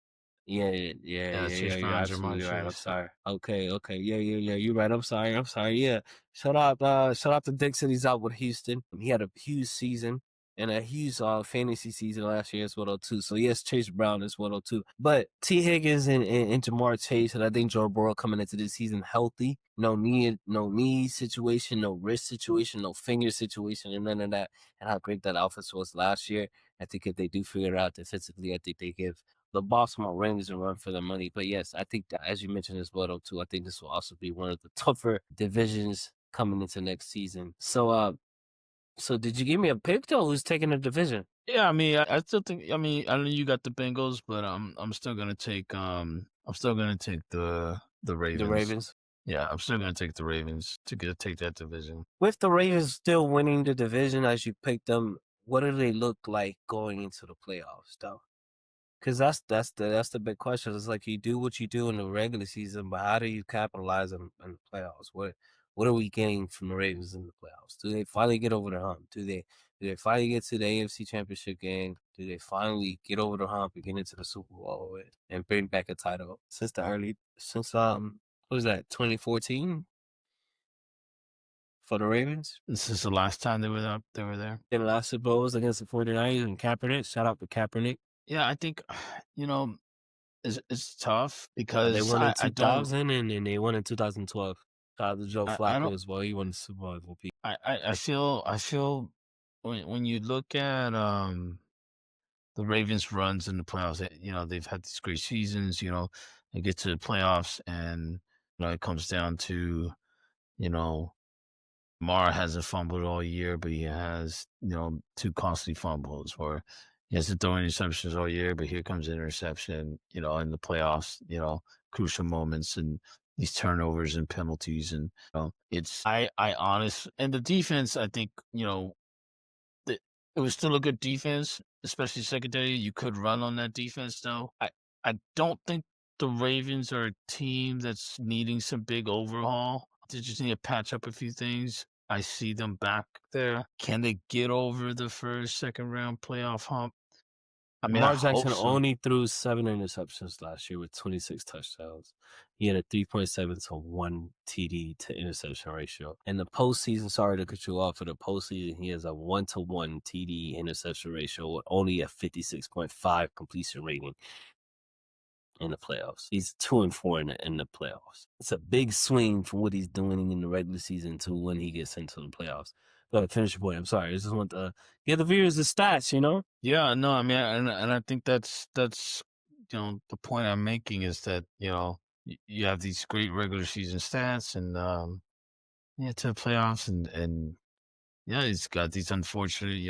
[SPEAKER 3] Yeah,
[SPEAKER 4] Chase
[SPEAKER 3] you're
[SPEAKER 4] Brown,
[SPEAKER 3] absolutely
[SPEAKER 4] Jamar
[SPEAKER 3] right. I'm
[SPEAKER 4] Chase.
[SPEAKER 3] sorry. Okay. Yeah. You're right. I'm sorry. Yeah. Shout out to Dixon. He's out with Houston. He had a huge season and a huge fantasy season last year as well too. So yes, Chase Brown as well too. But T Higgins and Jamar Chase, and I think Joe Burrow coming into this season healthy. No knee situation, no wrist situation, no finger situation, and none of that. And how great that offense was last year. I think if they do figure it out defensively, I think they give the Baltimore Ravens a run for their money. But yes, I think that, as you mentioned as well too, I think this will also be one of the tougher divisions coming into next season. So did you give me a pick though? Who's taking the division?
[SPEAKER 4] Yeah, I mean, I still think. I mean, I know you got the Bengals, but I'm still gonna take the
[SPEAKER 3] The
[SPEAKER 4] Ravens.
[SPEAKER 3] Ravens.
[SPEAKER 4] Yeah, I'm still gonna take the Ravens to take that division.
[SPEAKER 3] With the Ravens still winning the division as you picked them, what do they look like going into the playoffs though? Because that's the big question. It's like you do what you do in the regular season, but how do you capitalize in the playoffs? What are we getting from the Ravens in the playoffs? Do they finally get over the hump? Do they finally get to the AFC Championship game? Do they finally get over the hump and get into the Super Bowl and bring back a title since what was that 2014 for the Ravens?
[SPEAKER 4] This is the last time they were up. They were there.
[SPEAKER 3] Their last Super Bowl was against the 49ers and Kaepernick. Shout out to Kaepernick.
[SPEAKER 4] Yeah, I think it's tough
[SPEAKER 3] They
[SPEAKER 4] because
[SPEAKER 3] won in
[SPEAKER 4] I don't
[SPEAKER 3] 2000 and they won in 2012. Shout out to Joe
[SPEAKER 4] I
[SPEAKER 3] Flacco
[SPEAKER 4] don't
[SPEAKER 3] as well. He won the Super Bowl MVP.
[SPEAKER 4] I feel when you look at the Ravens runs in the playoffs, they've had these great seasons. They get to the playoffs, and it comes down to you know Mara hasn't fumbled all year, but he has, two costly fumbles, or he hasn't thrown interceptions all year, but here comes an interception, in the playoffs, crucial moments and these turnovers and penalties. And, and the defense, I think, it was still a good defense, especially secondary. You could run on that defense, though. I don't think the Ravens are a team that's needing some big overhaul. They just need to patch up a few things. I see them back there. Can they get over the first, second round playoff hump? I mean, I
[SPEAKER 3] Lamar
[SPEAKER 4] hope
[SPEAKER 3] Jackson
[SPEAKER 4] so.
[SPEAKER 3] only threw 7 interceptions last year with 26 touchdowns. He had a 3.7 to 1 TD to interception ratio. In the postseason, sorry to cut you off, for the postseason, he has a 1-to-1 TD interception ratio with only a 56.5 completion rating in the playoffs. He's 2-4 in the playoffs. It's a big swing from what he's doing in the regular season to when he gets into the playoffs. But finish your point. I'm sorry. I just want to give the viewers the stats,
[SPEAKER 4] Yeah, no, I mean, and I think that's the point I'm making is that you have these great regular season stats, and to the playoffs, and yeah, he's got these unfortunate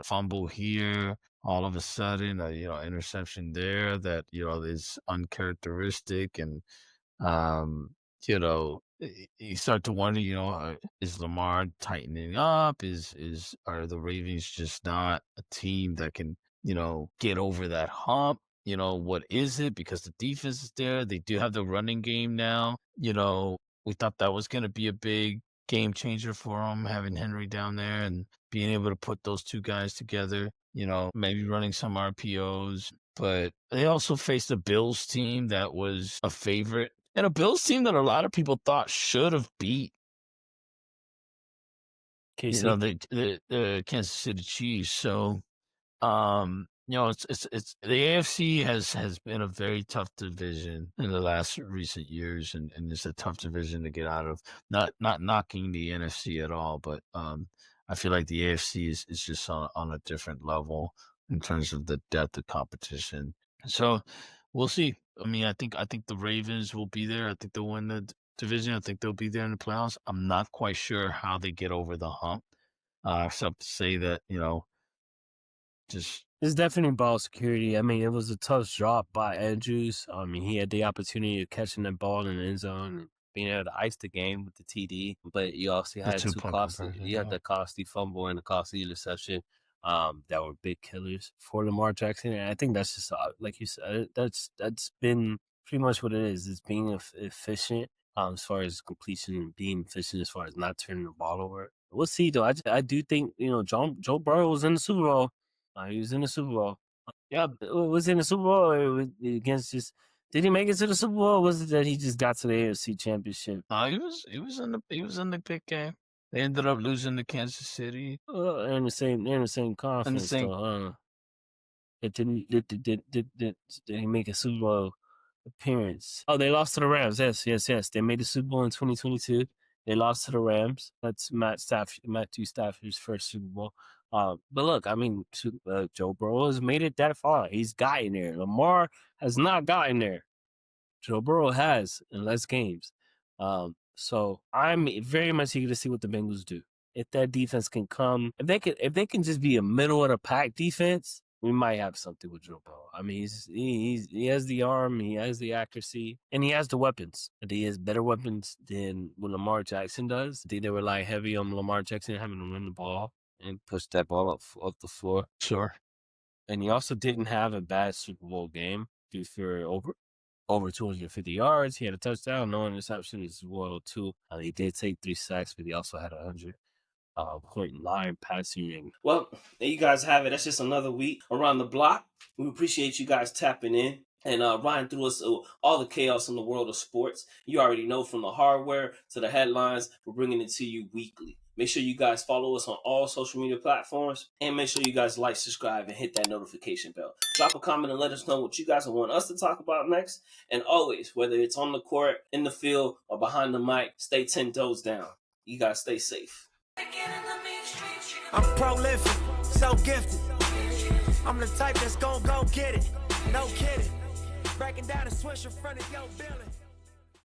[SPEAKER 4] fumble here, all of a sudden interception there that is uncharacteristic, and um, you start to wonder, is Lamar tightening up? Are the Ravens just not a team that can, get over that hump? What is it? Because the defense is there. They do have the running game now. We thought that was going to be a big game changer for them, having Henry down there and being able to put those two guys together, maybe running some RPOs. But they also faced a Bills team that was a favorite, and a Bills team that a lot of people thought should have beat,
[SPEAKER 3] KC.
[SPEAKER 4] the Kansas City Chiefs. So, it's the AFC has been a very tough division in the last recent years, and it's a tough division to get out of. Not knocking the NFC at all, but I feel like the AFC is just on a different level in terms of the depth of competition. So we'll see. I mean, I think the Ravens will be there. I think they'll win the division. I think they'll be there in the playoffs. I'm not quite sure how they get over the hump. Except to say that just
[SPEAKER 3] It's definitely ball security. I mean, it was a tough drop by Andrews. I mean, he had the opportunity of catching that ball in the end zone and being able to ice the game with the TD. But you also had two
[SPEAKER 4] 2-point
[SPEAKER 3] costly.
[SPEAKER 4] conversion,
[SPEAKER 3] You had
[SPEAKER 4] yeah.
[SPEAKER 3] the costly fumble and the costly interception. That were big killers for Lamar Jackson. And I think that's just like you said, that's been pretty much what it is. It's being efficient as far as completion and being efficient as far as not turning the ball over. We'll see, though. I do think, Joe Burrow was in the Super Bowl. He was in the Super Bowl. Yeah, was he in the Super Bowl against just... Did he make it to the Super Bowl? Or was it that he just got to the AFC Championship?
[SPEAKER 4] He was in the big game. They ended up losing to Kansas City.
[SPEAKER 3] They're in the same conference, though, huh? Did he make a Super Bowl appearance? Oh, they lost to the Rams. Yes. They made the Super Bowl in 2022. They lost to the Rams. That's Matthew Stafford's first Super Bowl. But look, I mean, Joe Burrow has made it that far. He's gotten there. Lamar has not gotten there. Joe Burrow has in less games. So I'm very much eager to see what the Bengals do. If that defense can come, if they can just be a middle of the pack defense, we might have something with Joe Burrow. I mean, he has the arm, he has the accuracy, and he has the weapons. He has better weapons than what Lamar Jackson does. I think they rely heavy on Lamar Jackson having to run the ball and push that ball off the floor.
[SPEAKER 4] Sure.
[SPEAKER 3] And he also didn't have a bad Super Bowl game. For over 250 yards. He had a touchdown, no interception as well, too. He did take 3 sacks, but he also had 100 point line passing.
[SPEAKER 2] Well, there you guys have it. That's just another week around the block. We appreciate you guys tapping in and riding through us all the chaos in the world of sports. You already know, from the hardware to the headlines, we're bringing it to you weekly. Make sure you guys follow us on all social media platforms, and make sure you guys like, subscribe, and hit that notification bell. Drop a comment and let us know what you guys want us to talk about next. And always, whether it's on the court, in the field, or behind the mic, stay 10 toes down. You guys stay safe.
[SPEAKER 1] I'm prolific, so gifted. I'm the type that's gon' go get it. No kidding. Breaking down a swish in front of your building.